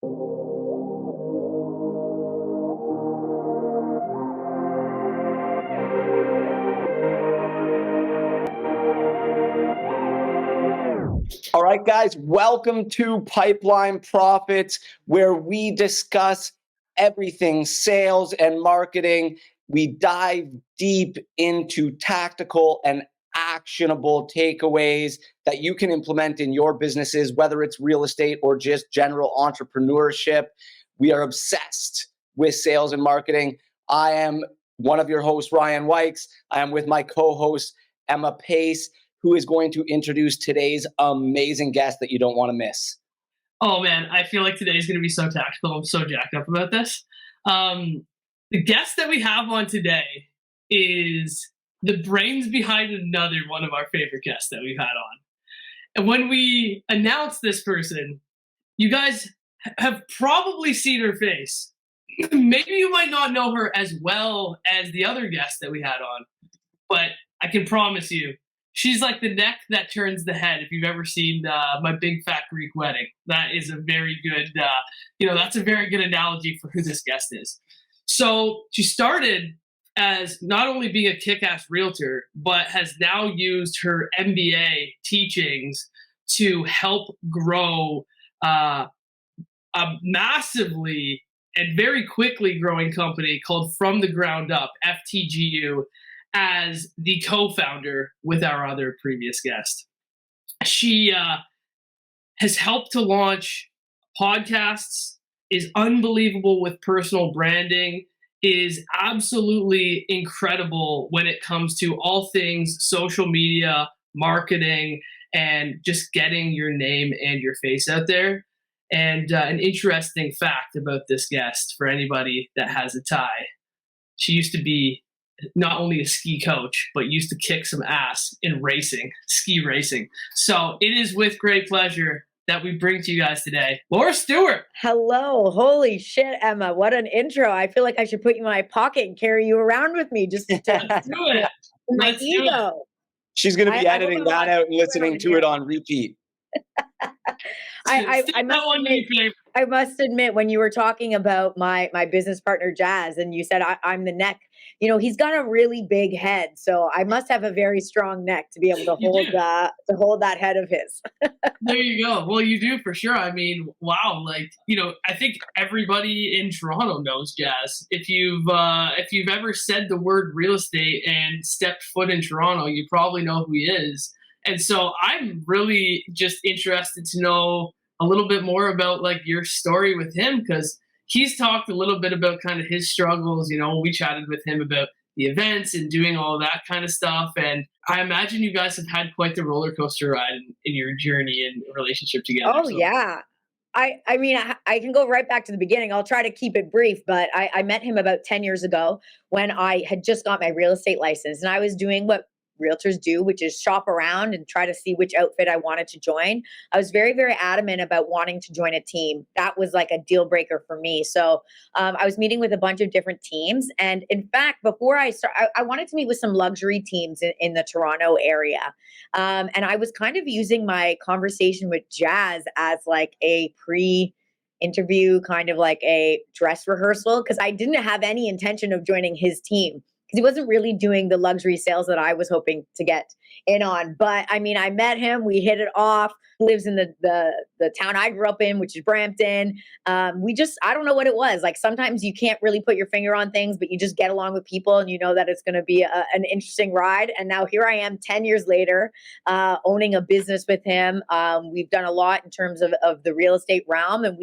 All right, guys, welcome to Pipeline Profits, where we discuss everything sales and marketing. We dive deep into tactical and actionable takeaways that you can implement in your businesses, whether it's real estate or just general entrepreneurship. We are obsessed with sales and marketing. I am one of your hosts, Ryan Wykes. I am with my co-host, Emma Pace, who is going to introduce today's amazing guest that you don't want to miss. Oh man, I feel like today's going to be so tactical. I'm so jacked up about this. The guest that we have on today is the brains behind another one of our favorite guests that we've had on. And when we announced this person, you guys have probably seen her face. Maybe you might not know her as well as the other guest that we had on, but I can promise you, she's like the neck that turns the head. If you've ever seen My Big Fat Greek Wedding, that is a very good, that's a very good analogy for who this guest is. So she started as not only being a kick-ass realtor, but has now used her MBA teachings to help grow a massively and very quickly growing company called From the Ground Up, FTGU, as the co-founder with our other previous guest. She has helped to launch podcasts, is unbelievable with personal branding, is absolutely incredible when it comes to all things social media, marketing, and just getting your name and your face out there. And an interesting fact about this guest for anybody that has a tie, she used to be not only a ski coach, but used to kick some ass in racing, ski racing. So it is with great pleasure that we bring to you guys today, Laura Stewart. Hello. Holy shit, Emma. What an intro. I feel like I should put you in my pocket and carry you around with me just to Let's do it. my ego. She's going to be editing that out and listening to it on repeat. I must admit, when you were talking about my business partner, Jazz, and you said I'm the neck, he's got a really big head. So I must have a very strong neck to be able to hold that head of his. There you go. Well, you do for sure. I mean, wow. I think everybody in Toronto knows Jazz. If you've ever said the word real estate and stepped foot in Toronto, you probably know who he is. And so I'm really just interested to know a little bit more about your story with him, because he's talked a little bit about kind of his struggles. We chatted with him about the events and doing all that kind of stuff. And I imagine you guys have had quite the roller coaster ride in your journey and relationship together. Oh, yeah. I mean, I can go right back to the beginning. I'll try to keep it brief, but I met him about 10 years ago when I had just got my real estate license, and I was doing what realtors do, which is shop around and try to see which outfit I wanted to join. I was very, very adamant about wanting to join a team. That was like a deal breaker for me. So I was meeting with a bunch of different teams. And in fact, before I wanted to meet with some luxury teams in the Toronto area. And I was kind of using my conversation with Jazz as like a pre-interview, kind of like a dress rehearsal, because I didn't have any intention of joining his team, because he wasn't really doing the luxury sales that I was hoping to get in on. But I mean, I met him, we hit it off. Lives in the town I grew up in, which is Brampton. I don't know what it was. Like, sometimes you can't really put your finger on things, but you just get along with people and you know that it's going to be an interesting ride. And now here I am 10 years later, owning a business with him. We've done a lot in terms of the real estate realm. And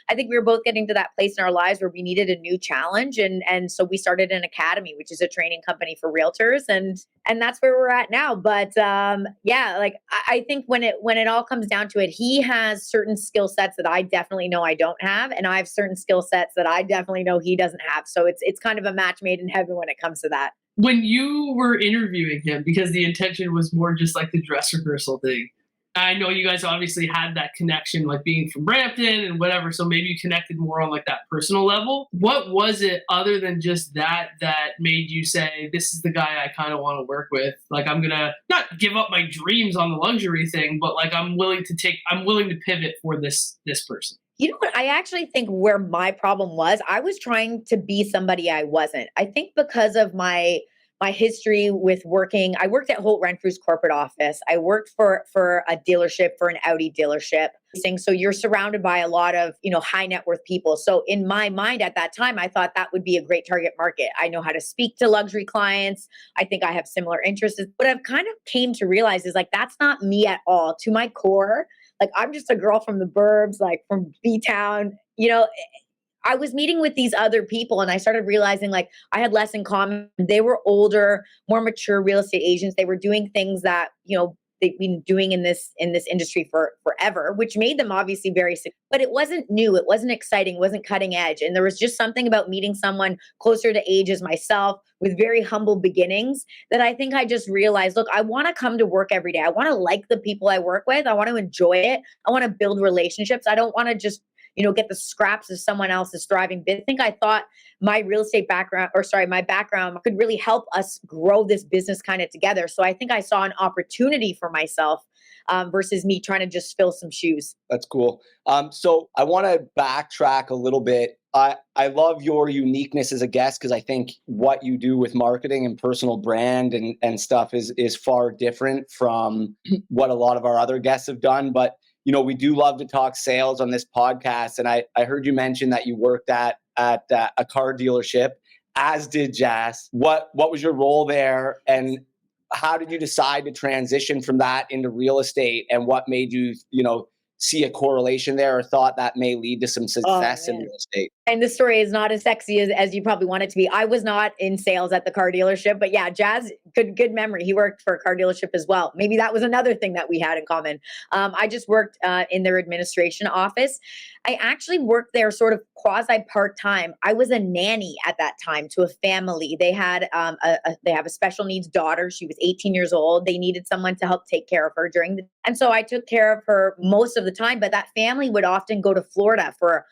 I think we were both getting to that place in our lives where we needed a new challenge. And so we started an academy, which is a training company for realtors. And that's where we're at now. But I think when it all comes down to it, he has certain skill sets that I definitely know I don't have, and I have certain skill sets that I definitely know he doesn't have. So it's kind of a match made in heaven when it comes to that. When you were interviewing him, because the intention was more just like the dress rehearsal thing, I know you guys obviously had that connection, like being from Brampton and whatever, so maybe you connected more on like that personal level. What was it other than just that made you say, this is the guy I kind of want to work with? Like, I'm going to not give up my dreams on the luxury thing, but like I'm willing to pivot for this person. You know what? I actually think where my problem was, I was trying to be somebody I wasn't. I think because of my history with working, I worked at Holt Renfrew's corporate office. I worked for a dealership, for an Audi dealership. So you're surrounded by a lot of, high net worth people. So in my mind at that time, I thought that would be a great target market. I know how to speak to luxury clients. I think I have similar interests. What I've kind of came to realize is like, that's not me at all. To my core, like I'm just a girl from the burbs, like from B-town, I was meeting with these other people and I started realizing like I had less in common. They were older, more mature real estate agents. They were doing things that, they've been doing in this industry for forever, which made them obviously very sick. But it wasn't new, it wasn't exciting, it wasn't cutting edge. And there was just something about meeting someone closer to age as myself with very humble beginnings that I think I just realized, look, I want to come to work every day. I want to like the people I work with. I want to enjoy it. I want to build relationships. I don't want to just get the scraps of someone else's thriving business. I think I thought my real estate background, my background could really help us grow this business kind of together. So I think I saw an opportunity for myself versus me trying to just fill some shoes. That's cool. So I want to backtrack a little bit. I love your uniqueness as a guest because I think what you do with marketing and personal brand and stuff is far different from what a lot of our other guests have done. But we do love to talk sales on this podcast. And I heard you mention that you worked at a car dealership, as did Jazz. What was your role there? And how did you decide to transition from that into real estate? And what made you, see a correlation there or thought that may lead to some success in real estate? And the story is not as sexy as you probably want it to be. I was not in sales at the car dealership, but yeah, Jazz, good memory. He worked for a car dealership as well. Maybe that was another thing that we had in common. I just worked in their administration office. I actually worked there sort of quasi part-time. I was a nanny at that time to a family. They had they have a special needs daughter. She was 18 years old. They needed someone to help take care of her and so I took care of her most of the time, but that family would often go to Florida for a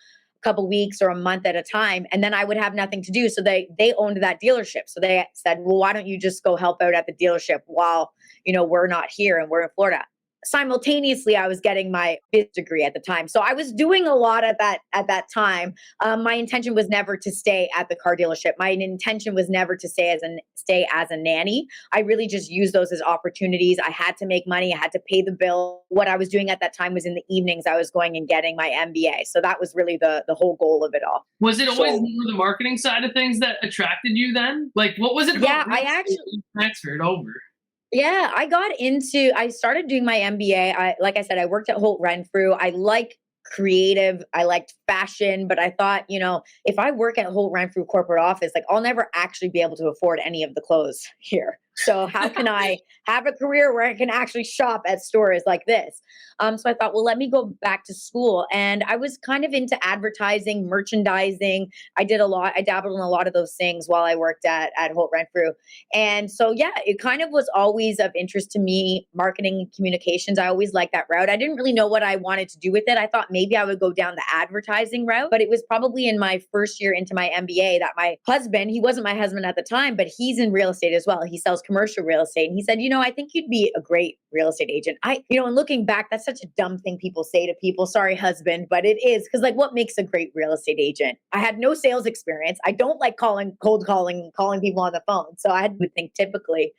couple weeks or a month at a time. And then I would have nothing to do. So they owned that dealership. So they said, well, why don't you just go help out at the dealership while, we're not here and we're in Florida. Simultaneously, I was getting my business degree at the time. So I was doing a lot at that time. My intention was never to stay at the car dealership. My intention was never to stay as a nanny. I really just used those as opportunities. I had to make money. I had to pay the bill. What I was doing at that time was in the evenings, I was going and getting my MBA. So that was really the whole goal of it all. Was it always more the marketing side of things that attracted you then? Like, what was it about? Yeah, I actually transferred over. Yeah, I started doing my MBA. Like I said, I worked at Holt Renfrew. I like creative. I liked fashion, but I thought, if I work at Holt Renfrew corporate office, like I'll never actually be able to afford any of the clothes here. So how can I have a career where I can actually shop at stores like this? So I thought, well, let me go back to school. And I was kind of into advertising, merchandising. I dabbled in a lot of those things while I worked at Holt Renfrew. And so, yeah, it kind of was always of interest to me, marketing and communications. I always liked that route. I didn't really know what I wanted to do with it. I thought maybe I would go down the advertising route, but it was probably in my first year into my MBA that my husband, he wasn't my husband at the time, but he's in real estate as well. He sells commercial real estate. And he said, I think you'd be a great real estate agent. And looking back, that's such a dumb thing people say to people. Sorry, husband, but it is. Because what makes a great real estate agent? I had no sales experience. I don't like cold calling people on the phone. So I would think typically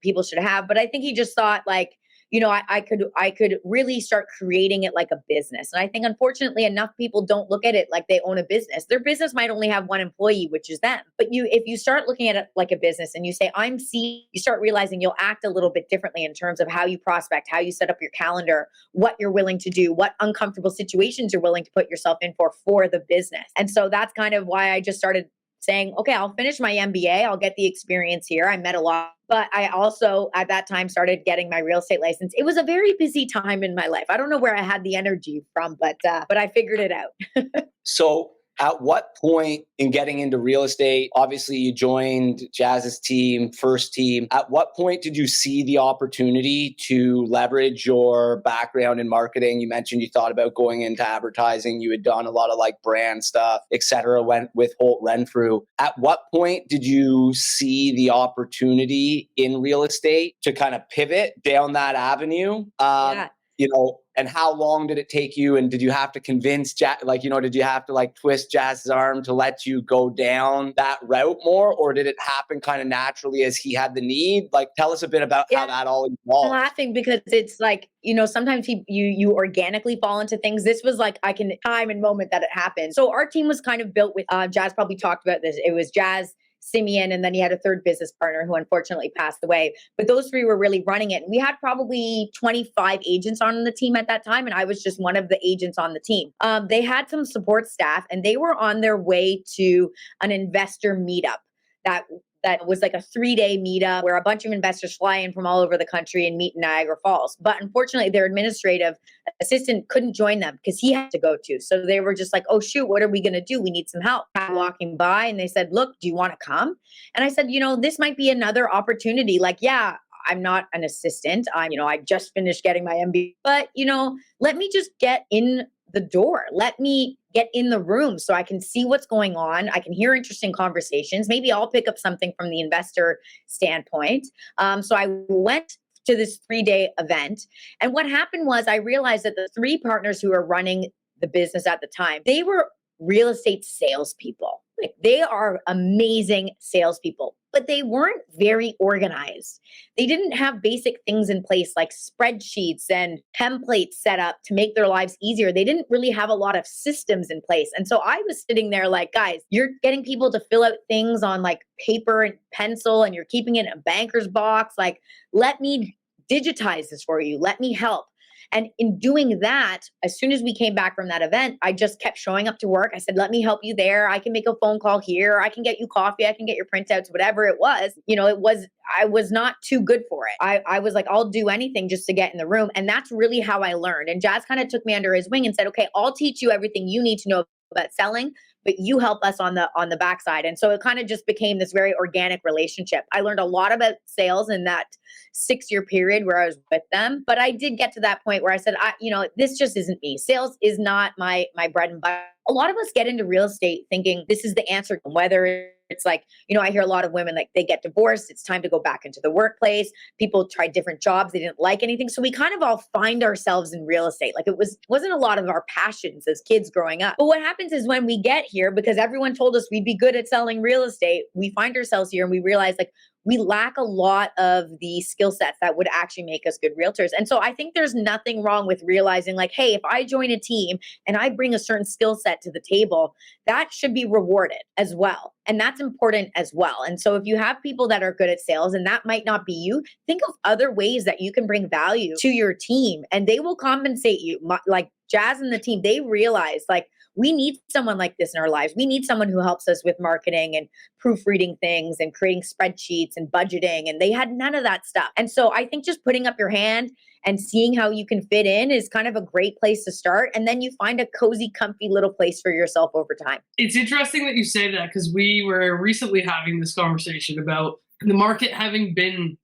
people should have. But I think he just thought I could really start creating it like a business. And I think unfortunately enough people don't look at it like they own a business. Their business might only have one employee, which is them. But if you start looking at it like a business and you say, you start realizing you'll act a little bit differently in terms of how you prospect, how you set up your calendar, what you're willing to do, what uncomfortable situations you're willing to put yourself in for the business. And so that's kind of why I just started saying, okay, I'll finish my MBA. I'll get the experience here. I met a lot, but I also at that time started getting my real estate license. It was a very busy time in my life. I don't know where I had the energy from, but I figured it out. So at what point in getting into real estate, obviously you joined Jazz's team, first team. At what point did you see the opportunity to leverage your background in marketing? You mentioned you thought about going into advertising. You had done a lot of brand stuff, et cetera, went with Holt Renfrew. At what point did you see the opportunity in real estate to kind of pivot down that avenue? Yeah. and how long did it take you? And did you have to convince did you have to like twist Jazz's arm to let you go down that route more? Or did it happen kind of naturally as he had the need? Like, tell us a bit about how that all evolved. I'm laughing because it's like, sometimes you organically fall into things. This was like, I can time and moment that it happened. So our team was kind of built with, Jazz probably talked about this. It was Jazz, Simeon, and then he had a third business partner who unfortunately passed away. But those three were really running it. And we had probably 25 agents on the team at that time. And I was just one of the agents on the team. They had some support staff and they were on their way to an investor meetup that was like a 3-day meetup where a bunch of investors fly in from all over the country and meet in Niagara Falls. But unfortunately, their administrative assistant couldn't join them because he had to go too. So they were just like, oh, shoot, what are we going to do? We need some help. I'm walking by and they said, look, do you want to come? And I said, this might be another opportunity. Like, yeah, I'm not an assistant. I just finished getting my MBA, but, let me just get in the door. Let me get in the room so I can see what's going on. I can hear interesting conversations. Maybe I'll pick up something from the investor standpoint. So I went to this 3-day event. And what happened was I realized that the 3 partners who were running the business at the time, they were real estate salespeople. Like, they are amazing salespeople, but they weren't very organized. They didn't have basic things in place like spreadsheets and templates set up to make their lives easier. They didn't really have a lot of systems in place. And so I was sitting there like, guys, you're getting people to fill out things on like paper and pencil and you're keeping it in a banker's box. Like, let me digitize this for you. Let me help. And in doing that, as soon as we came back from that event, I just kept showing up to work. I said, let me help you there. I can make a phone call here. I can get you coffee. I can get your printouts, whatever it was. I was not too good for it. I was like, I'll do anything just to get in the room. And that's really how I learned. And Jazz kind of took me under his wing and said, okay, I'll teach you everything you need to know about selling, but you help us on the backside. And so it kind of just became this very organic relationship. I learned a lot about sales in that 6-year period where I was with them. But I did get to that point where I said, this just isn't me. Sales is not my bread and butter. A lot of us get into real estate thinking this is the answer, whether it's like, I hear a lot of women, like, they get divorced. It's time to go back into the workplace. People try different jobs. They didn't like anything. So we kind of all find ourselves in real estate. Like, wasn't a lot of our passions as kids growing up. But what happens is when we get here, because everyone told us we'd be good at selling real estate, we find ourselves here and we realize like, we lack a lot of the skill sets that would actually make us good realtors. And so I think there's nothing wrong with realizing like, hey, if I join a team and I bring a certain skill set to the table, that should be rewarded as well. And that's important as well. And so if you have people that are good at sales and that might not be you, think of other ways that you can bring value to your team and they will compensate you. Like Jazz and the team, they realize like, we need someone like this in our lives. We need someone who helps us with marketing and proofreading things and creating spreadsheets and budgeting. And they had none of that stuff. And so I think just putting up your hand and seeing how you can fit in is kind of a great place to start. And then you find a cozy, comfy little place for yourself over time. It's interesting that you say that because we were recently having this conversation about the market having been,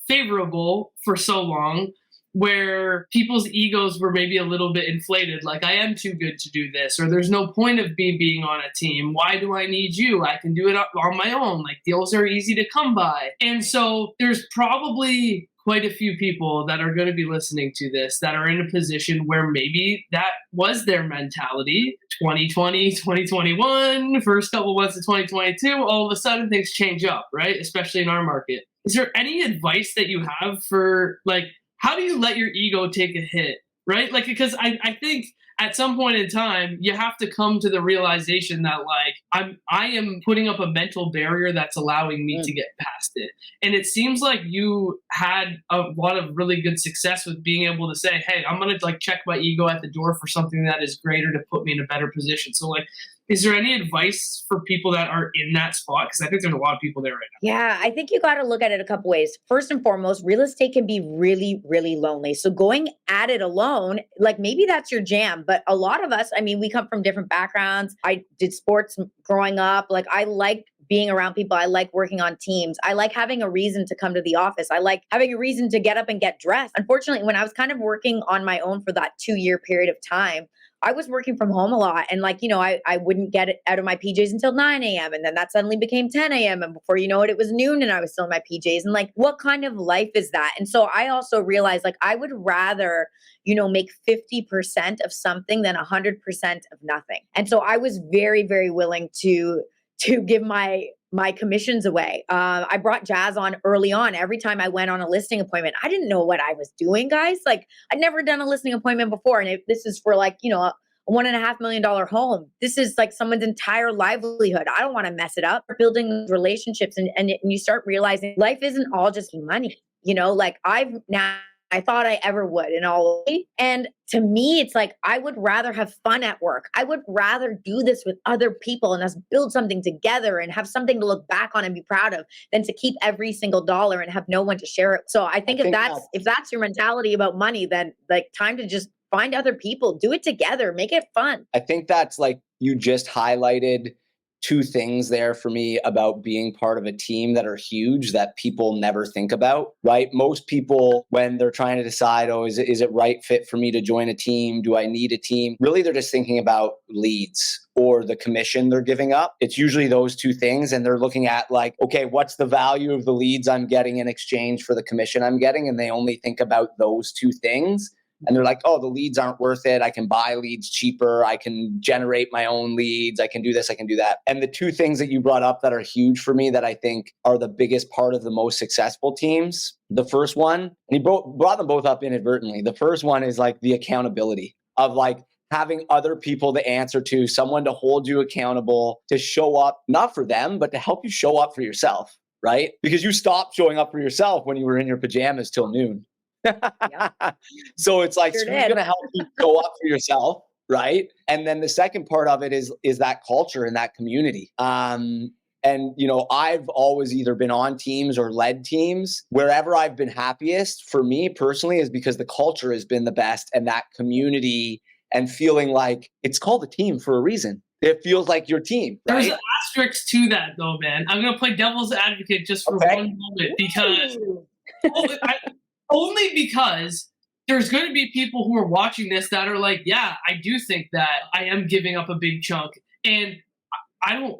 favorable for so long, where people's egos were maybe a little bit inflated, like I am too good to do this, or there's no point of me being on a team. Why do I need you? I can do it on my own. Like, deals are easy to come by. And so there's probably quite a few people that are going to be listening to this that are in a position where maybe that was their mentality. 2020, 2021, first couple months of 2022, all of a sudden things change up, right? Especially in our market. Is there any advice that you have for like, how do you let your ego take a hit, right? Like, because I think at some point in time, you have to come to the realization that like, I am putting up a mental barrier that's allowing me to get past it. And it seems like you had a lot of really good success with being able to say, hey, I'm going to like check my ego at the door for something that is greater to put me in a better position. So like, is there any advice for people that are in that spot? Because I think there's a lot of people there right now. Yeah, I think you got to look at it a couple ways. First and foremost, real estate can be really, really lonely. So going at it alone, like maybe that's your jam. But a lot of us, I mean, we come from different backgrounds. I did sports growing up. Like I like being around people. I like working on teams. I like having a reason to come to the office. I like having a reason to get up and get dressed. Unfortunately, when I was kind of working on my own for that 2-year period of time, I was working from home a lot. And like, I wouldn't get it out of my PJs until 9 a.m. And then that suddenly became 10 a.m. And before you know it, it was noon and I was still in my PJs. And like, what kind of life is that? And so I also realized like, I would rather, make 50% of something than 100% of nothing. And so I was very, very willing to give my commissions away. I brought Jazz on early on. Every time I went on a listing appointment, I didn't know what I was doing, guys. Like I'd never done a listing appointment before. And this is for like, a $1.5 million home. This is like someone's entire livelihood. I don't want to mess it up. Building relationships and you start realizing life isn't all just money. Like I thought I ever would in all. And to me, it's like, I would rather have fun at work. I would rather do this with other people and us build something together and have something to look back on and be proud of than to keep every single dollar and have no one to share it. So I think if that's your mentality about money, then like time to just find other people, do it together, make it fun. I think that's like, you just highlighted two things there for me about being part of a team that are huge that people never think about, right? Most people, when they're trying to decide, is it right fit for me to join a team? Do I need a team? Really, they're just thinking about leads or the commission they're giving up. It's usually those two things. And they're looking at like, okay, what's the value of the leads I'm getting in exchange for the commission I'm getting? And they only think about those two things. And they're like, oh, the leads aren't worth it. I can buy leads cheaper. I can generate my own leads. I can do this. I can do that. And the two things that you brought up that are huge for me that I think are the biggest part of the most successful teams. The first one, and you brought them both up inadvertently. The first one is like the accountability of like having other people to answer to, someone to hold you accountable, to show up, not for them, but to help you show up for yourself, right? Because you stopped showing up for yourself when you were in your pajamas till noon. Yep. So it's like, who's going to help you show up for yourself, right? And then the second part of it is that culture and that community. And I've always either been on teams or led teams. Wherever I've been happiest for me personally is because the culture has been the best, and that community and feeling like it's called a team for a reason. It feels like your team, right? There's an asterisk to that though, man. I'm going to play devil's advocate just for one moment because only because there's going to be people who are watching this that are like, yeah, I do think that I am giving up a big chunk. And I don't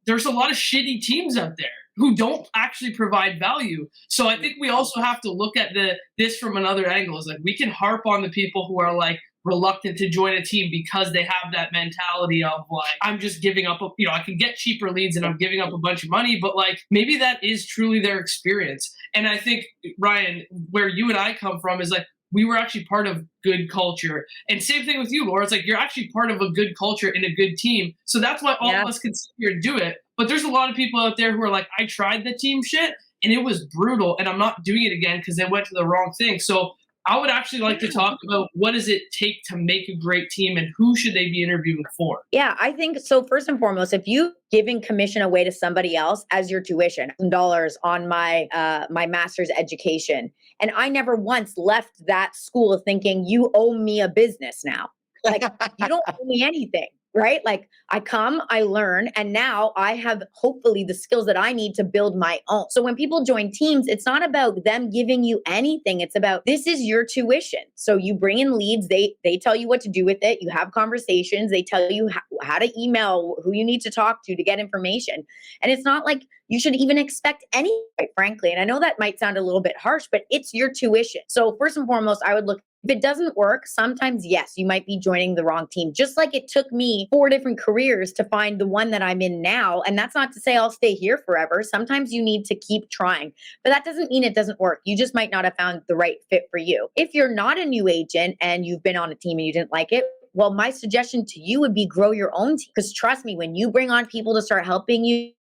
there's a lot of shitty teams out there who don't actually provide value. So I think we also have to look at this from another angle. Is like, we can harp on the people who are like reluctant to join a team because they have that mentality of like, I'm just giving up, I can get cheaper leads and I'm giving up a bunch of money, but like maybe that is truly their experience. And I think, Ryan, where you and I come from is like, we were actually part of good culture. And same thing with you, Laura. It's like, you're actually part of a good culture in a good team. So that's why all of us can sit here and do it. But there's a lot of people out there who are like, I tried the team shit and it was brutal and I'm not doing it again because they went to the wrong thing. So I would actually like to talk about what does it take to make a great team and who should they be interviewing for? Yeah, I think so. First and foremost, if you giving commission away to somebody else as your tuition, $1 on my my master's education, and I never once left that school thinking you owe me a business now. Like you don't owe me anything. Right? Like I come, I learn, and now I have hopefully the skills that I need to build my own. So when people join teams, it's not about them giving you anything. It's about, this is your tuition. So you bring in leads, they tell you what to do with it. You have conversations. They tell you how to email, who you need to talk to get information. And it's not like you should even expect any, quite frankly. And I know that might sound a little bit harsh, but it's your tuition. So first and foremost, I would look. If it doesn't work, sometimes, yes, you might be joining the wrong team. Just like it took me 4 different careers to find the one that I'm in now. And that's not to say I'll stay here forever. Sometimes you need to keep trying, but that doesn't mean it doesn't work. You just might not have found the right fit for you. If you're not a new agent and you've been on a team and you didn't like it, well, my suggestion to you would be grow your own team. Because trust me, when you bring on people to start helping you,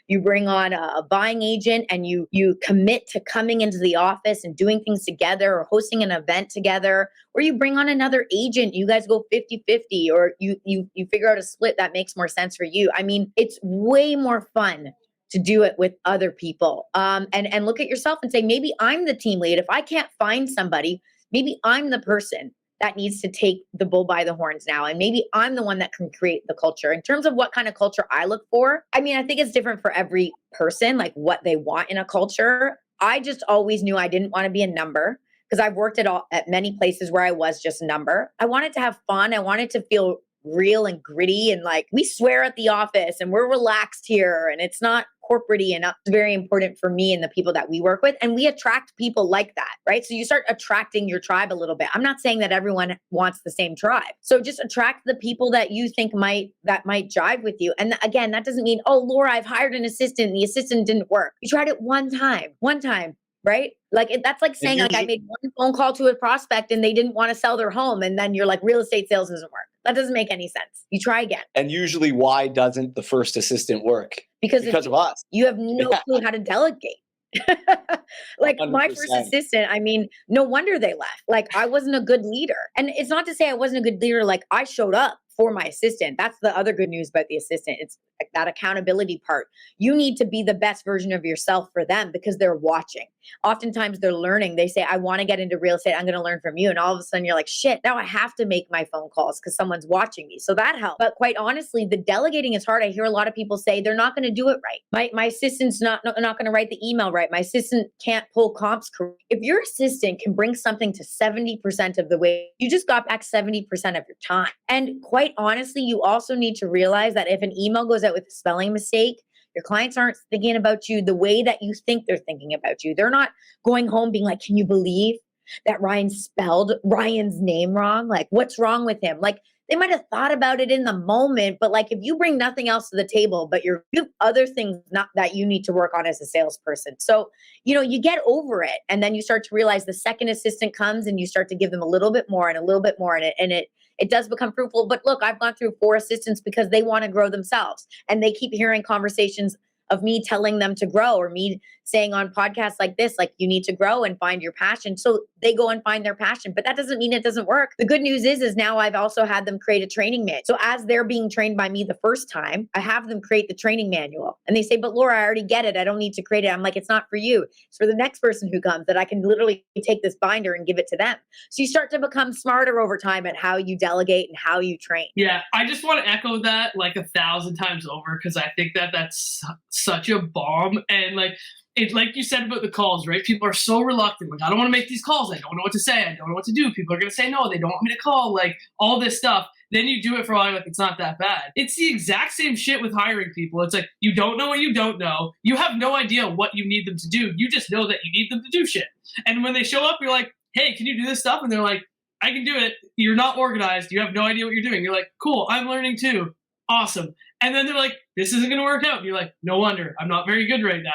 you bring on a buying agent and you commit to coming into the office and doing things together or hosting an event together, or you bring on another agent, you guys go 50-50, or you figure out a split that makes more sense for you. I mean, it's way more fun to do it with other people. And look at yourself and say, maybe I'm the team lead. If I can't find somebody, maybe I'm the person that needs to take the bull by the horns now. And maybe I'm the one that can create the culture. In terms of what kind of culture I look for, I mean, I think it's different for every person, like what they want in a culture. I just always knew I didn't want to be a number, because I've worked at many places where I was just a number. I wanted to have fun. I wanted to feel real and gritty, and like we swear at the office and we're relaxed here and it's not corporate-y, and that's very important for me and the people that we work with. And we attract people like that, right? So you start attracting your tribe a little bit. I'm not saying that everyone wants the same tribe. So just attract the people that you think might jive with you. And again, that doesn't mean, oh, Laura, I've hired an assistant and the assistant didn't work. You tried it one time, right? Like that's like saying like I made one phone call to a prospect and they didn't want to sell their home, and then you're like, real estate sales doesn't work. That doesn't make any sense. You try again. And usually, why doesn't the first assistant work? Because of us. You have no clue how to delegate. Like 100%. My first assistant, I mean, no wonder they left. Like I wasn't a good leader. And it's not to say I wasn't a good leader. Like I showed up for my assistant. That's the other good news about the assistant. It's that accountability part. You need to be the best version of yourself for them because they're watching. Oftentimes they're learning. They say, I want to get into real estate. I'm going to learn from you. And all of a sudden you're like, shit, now I have to make my phone calls because someone's watching me. So that helps. But quite honestly, the delegating is hard. I hear a lot of people say they're not going to do it right. My assistant's not going to write the email right. My assistant can't pull comps correct. If your assistant can bring something to 70% of the way, you just got back 70% of your time. And quite honestly, you also need to realize that if an email goes out with a spelling mistake, your clients aren't thinking about you the way that you think they're thinking about you. They're not going home being like, can you believe that Ryan spelled Ryan's name wrong? Like, what's wrong with him? Like, they might have thought about it in the moment, but like if you bring nothing else to the table, but you have other things not that you need to work on as a salesperson. So, you get over it. And then you start to realize the second assistant comes and you start to give them a little bit more and a little bit more. And it does become fruitful. But look, I've gone through 4 assistants because they want to grow themselves. And they keep hearing conversations of me telling them to grow, or me saying on podcasts like this, like you need to grow and find your passion. So they go and find their passion, but that doesn't mean it doesn't work. The good news is now I've also had them create a training manual. So as they're being trained by me the first time, I have them create the training manual, and they say, but Laura, I already get it. I don't need to create it. I'm like, it's not for you. It's for the next person who comes, that I can literally take this binder and give it to them. So you start to become smarter over time at how you delegate and how you train. Yeah. I just want to echo that like 1,000 times over, because I think that that's such a bomb. And like you said about the calls, right? People are so reluctant. Like, I don't want to make these calls. I don't know what to say. I don't know what to do. People are going to say no. They don't want me to call. Like all this stuff. Then you do it for a while. Like, it's not that bad. It's the exact same shit with hiring people. It's like, you don't know what you don't know. You have no idea what you need them to do. You just know that you need them to do shit. And when they show up, you're like, hey, can you do this stuff? And they're like, I can do it. You're not organized. You have no idea what you're doing. You're like, cool. I'm learning too. Awesome. And then they're like, this isn't going to work out. And you're like, no wonder. I'm not very good right now.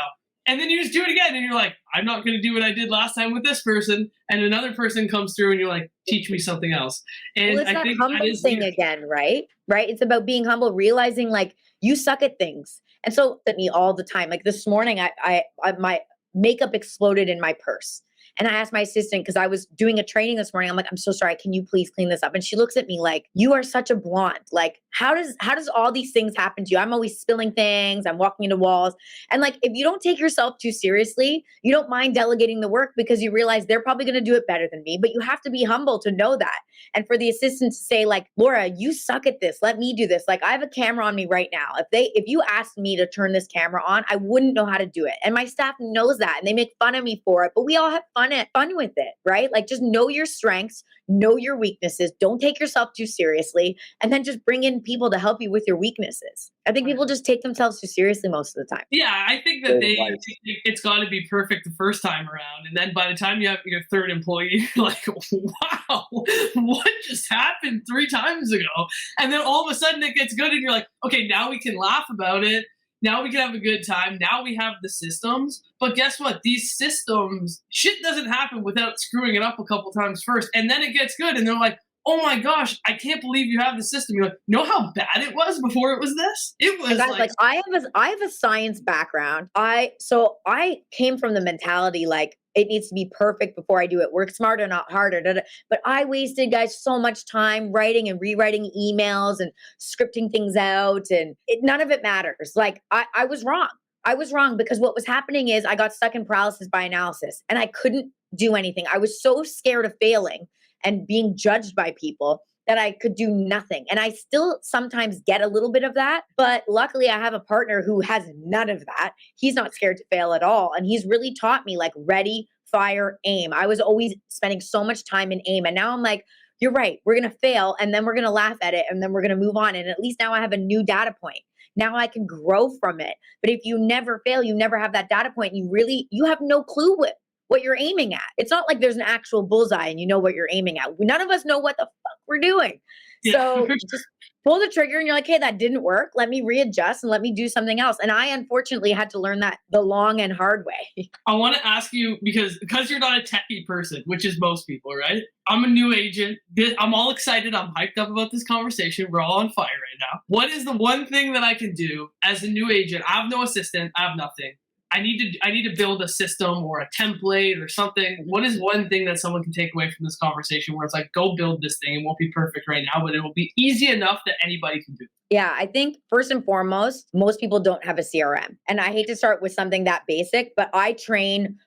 And then you just do it again. And you're like, I'm not going to do what I did last time with this person. And another person comes through and you're like, teach me something else. And it's I that think humble that is thing again, right? Right. It's about being humble, realizing like you suck at things. And so at me all the time, like this morning, I my makeup exploded in my purse. And I asked my assistant, because I was doing a training this morning, I'm like, I'm so sorry, can you please clean this up? And she looks at me like, you are such a blonde. Like, how does all these things happen to you? I'm always spilling things. I'm walking into walls. And like, if you don't take yourself too seriously, you don't mind delegating the work because you realize they're probably going to do it better than me, but you have to be humble to know that. And for the assistant to say like, Laura, you suck at this. Let me do this. Like, I have a camera on me right now. If you asked me to turn this camera on, I wouldn't know how to do it. And my staff knows that, and they make fun of me for it, but we all have fun with it, right? Like, just know your strengths, know your weaknesses, don't take yourself too seriously, and then just bring in people to help you with your weaknesses. I think people just take themselves too seriously most of the time. Yeah, I think that it's got to be perfect the first time around. And then by the time you have your third employee, you're like, wow, what just happened 3 times ago? And then all of a sudden it gets good and you're like, okay, now we can laugh about it. Now we can have a good time. Now we have the systems. But guess what? These systems, shit doesn't happen without screwing it up a couple times first. And then it gets good. And they're like, oh my gosh, I can't believe you have the system. You're like, know how bad it was before it was this? It was like I have a science background. So I came from the mentality like, it needs to be perfect before I do it. Work smarter, not harder. But I wasted, guys, so much time writing and rewriting emails and scripting things out. And none of it matters. Like, I was wrong. I was wrong because what was happening is I got stuck in paralysis by analysis and I couldn't do anything. I was so scared of failing and being judged by people that I could do nothing. And I still sometimes get a little bit of that, but luckily I have a partner who has none of that. He's not scared to fail at all. And he's really taught me like ready, fire AIM. I was always spending so much time in AIM. And now I'm like, you're right. We're going to fail and then we're going to laugh at it and then we're going to move on. And at least now I have a new data point. Now I can grow from it. But if you never fail, you never have that data point. You have no clue what you're aiming at. It's not like there's an actual bullseye and you know what you're aiming at. None of us know what the fuck we're doing. Yeah. So just pull the trigger and you're like, hey, that didn't work. Let me readjust and let me do something else. And I unfortunately had to learn that the long and hard way. I want to ask you, because you're not a techie person, which is most people, right? I'm a new agent. I'm all excited. I'm hyped up about this conversation. We're all on fire right now. What is the one thing that I can do as a new agent? I have no assistant. I have nothing. I need to build a system or a template or something. What is one thing that someone can take away from this conversation where it's like, go build this thing? It won't be perfect right now, but it will be easy enough that anybody can do. Yeah, I think first and foremost, most people don't have a CRM. And I hate to start with something that basic, but I've trained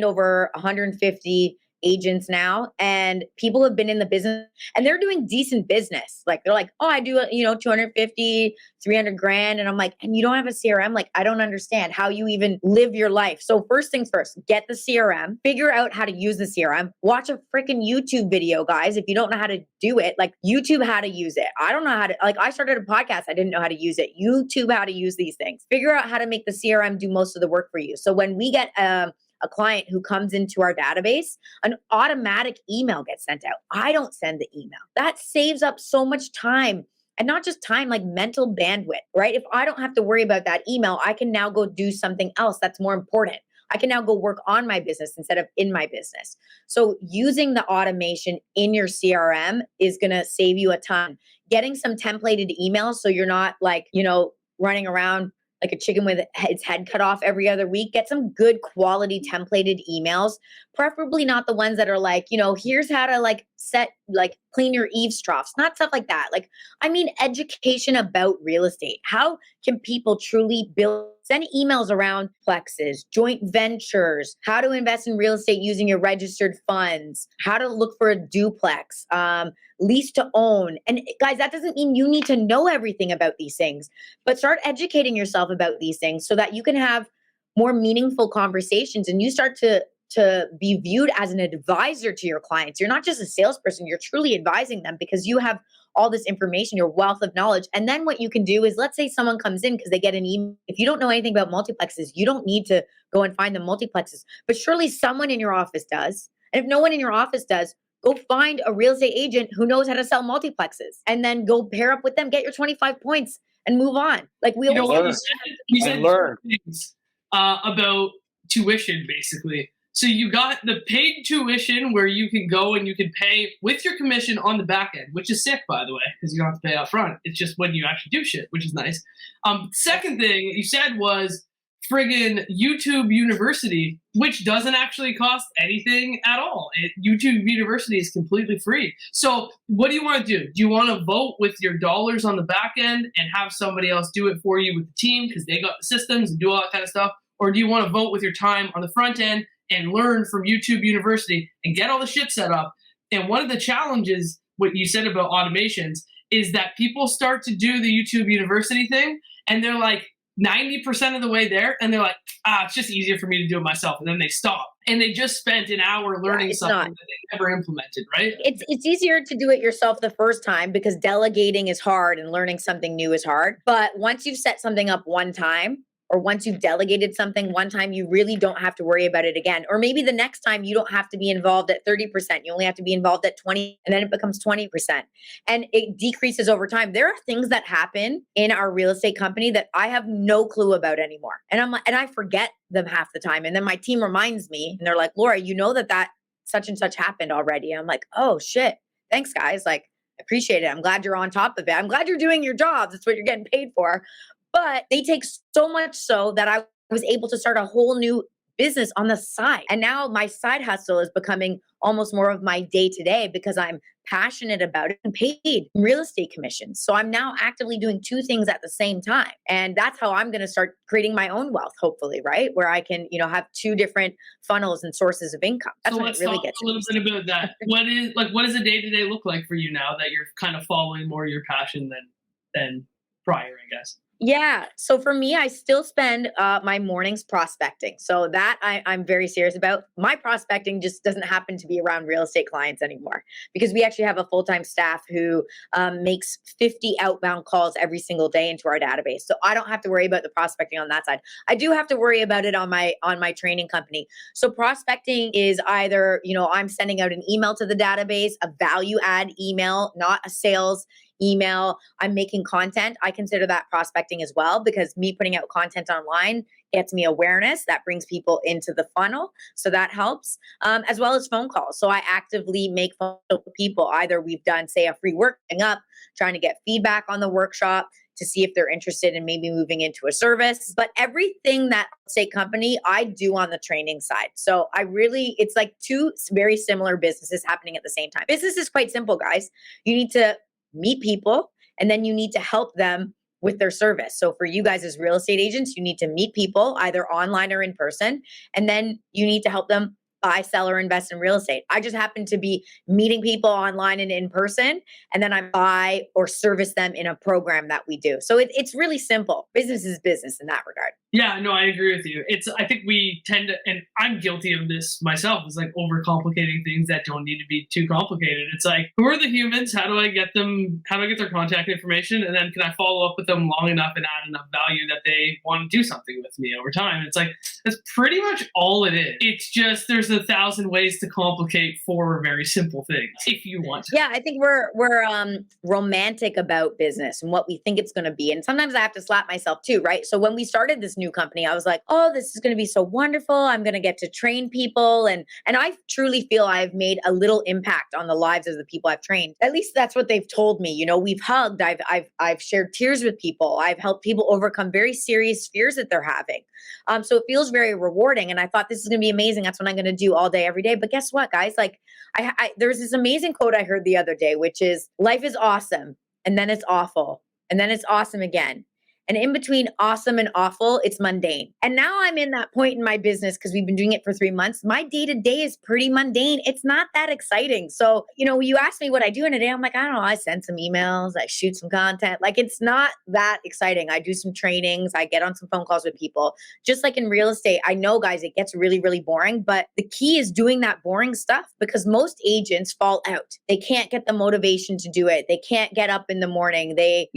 over 150 agents now, and people have been in the business and they're doing decent business. Like they're like, oh, I do, 250, 300 grand. And I'm like, and you don't have a CRM? Like, I don't understand how you even live your life. So first things first, get the CRM, figure out how to use the CRM, watch a freaking YouTube video, guys. If you don't know how to do it, like YouTube, how to use it. I don't know how to, like I started a podcast. I didn't know how to use it. YouTube, how to use these things. Figure out how to make the CRM do most of the work for you. So when we get, a client who comes into our database, an automatic email gets sent out. I don't send the email. That saves up so much time, and not just time, like mental bandwidth, right? If I don't have to worry about that email, I can now go do something else that's more important. I can now go work on my business instead of in my business. So using the automation in your CRM is going to save you a ton. Getting some templated emails so you're not like, running around like a chicken with its head cut off every other week. Get some good quality templated emails, preferably not the ones that are like, here's how to clean your eaves troughs, not stuff like that. Like, I mean, education about real estate. How can people truly send emails around plexes, joint ventures, how to invest in real estate using your registered funds, how to look for a duplex, lease to own. And guys, that doesn't mean you need to know everything about these things, but start educating yourself about these things so that you can have more meaningful conversations and you start to be viewed as an advisor to your clients. You're not just a salesperson, you're truly advising them because you have all this information, your wealth of knowledge. And then what you can do is, let's say someone comes in because they get an email. If you don't know anything about multiplexes, you don't need to go and find the multiplexes, but surely someone in your office does. And if no one in your office does, go find a real estate agent who knows how to sell multiplexes and then go pair up with them, get your 25 points and move on. Like we always you said things about tuition, basically. So you got the paid tuition where you can go and you can pay with your commission on the back end, which is sick, by the way, because you don't have to pay up front. It's just when you actually do shit, which is nice. Second thing you said was friggin' YouTube University, which doesn't actually cost anything at all. YouTube University is completely free. So what do you want to do? Do you want to vote with your dollars on the back end and have somebody else do it for you with the team because they got the systems and do all that kind of stuff? Or do you want to vote with your time on the front end and learn from YouTube University and get all the shit set up? And one of the challenges, what you said about automations, is that people start to do the YouTube University thing and they're like 90% of the way there and they're like, it's just easier for me to do it myself. And then they stop and they just spent an hour learning something that they never implemented, right? It's easier to do it yourself the first time because delegating is hard and learning something new is hard. But once you've set something up one time, or once you've delegated something one time, you really don't have to worry about it again. Or maybe the next time you don't have to be involved at 30%. You only have to be involved at 20, and then it becomes 20%. And it decreases over time. There are things that happen in our real estate company that I have no clue about anymore. And I forget them half the time. And then my team reminds me and they're like, Laura, you know that such and such happened already. And I'm like, oh shit. Thanks guys. Like, appreciate it. I'm glad you're on top of it. I'm glad you're doing your jobs. That's what you're getting paid for. But they take so much so that I was able to start a whole new business on the side. And now my side hustle is becoming almost more of my day-to-day because I'm passionate about it and paid real estate commissions. So I'm now actively doing two things at the same time. And that's how I'm going to start creating my own wealth, hopefully, right? Where I can, have two different funnels and sources of income. That's so when it really gets a little bit about that. What does a day-to-day look like for you now that you're kind of following more your passion than prior, I guess? Yeah. So for me, I still spend my mornings prospecting. So that I'm very serious about. My prospecting just doesn't happen to be around real estate clients anymore because we actually have a full-time staff who makes 50 outbound calls every single day into our database. So I don't have to worry about the prospecting on that side. I do have to worry about it on my training company. So prospecting is either, I'm sending out an email to the database, a value add email, not a sales email. I'm making content. I consider that prospecting as well because me putting out content online gets me awareness that brings people into the funnel. So that helps, as well as phone calls. So I actively make phone calls with people. Either we've done, say, a free working up, trying to get feedback on the workshop to see if they're interested in maybe moving into a service. But everything that say company, I do on the training side. So it's like two very similar businesses happening at the same time. Business is quite simple, guys. You need to meet people, and then you need to help them with their service. So for you guys as real estate agents, you need to meet people either online or in person, and then you need to help them buy, sell, or invest in real estate. I just happen to be meeting people online and in person, and then I buy or service them in a program that we do. So it's really simple. Business is business in that regard. Yeah, no, I agree with you. I think we tend to, and I'm guilty of this myself, is like overcomplicating things that don't need to be too complicated. It's like, who are the humans? How do I get their contact information? And then can I follow up with them long enough and add enough value that they want to do something with me over time? It's like, that's pretty much all it is. It's just, there's 1,000 ways to complicate 4 very simple things if you want to. Yeah, I think we're romantic about business and what we think it's going to be. And sometimes I have to slap myself too, right? So when we started this new company, I was like, oh, this is going to be so wonderful. I'm going to get to train people. And I truly feel I've made a little impact on the lives of the people I've trained. At least that's what they've told me. We've hugged, I've shared tears with people. I've helped people overcome very serious fears that they're having. So it feels very rewarding. And I thought this is going to be amazing. That's what I'm going to do all day, every day. But guess what, guys? Like there's this amazing quote I heard the other day, which is life is awesome. And then it's awful. And then it's awesome again. And in between awesome and awful, it's mundane. And now I'm in that point in my business because we've been doing it for 3 months. My day-to-day is pretty mundane. It's not that exciting. So, you ask me what I do in a day, I'm like, I don't know. I send some emails, I shoot some content. Like, it's not that exciting. I do some trainings, I get on some phone calls with people. Just like in real estate, I know, guys, it gets really, really boring. But the key is doing that boring stuff because most agents fall out. They can't get the motivation to do it. They can't get up in the morning. They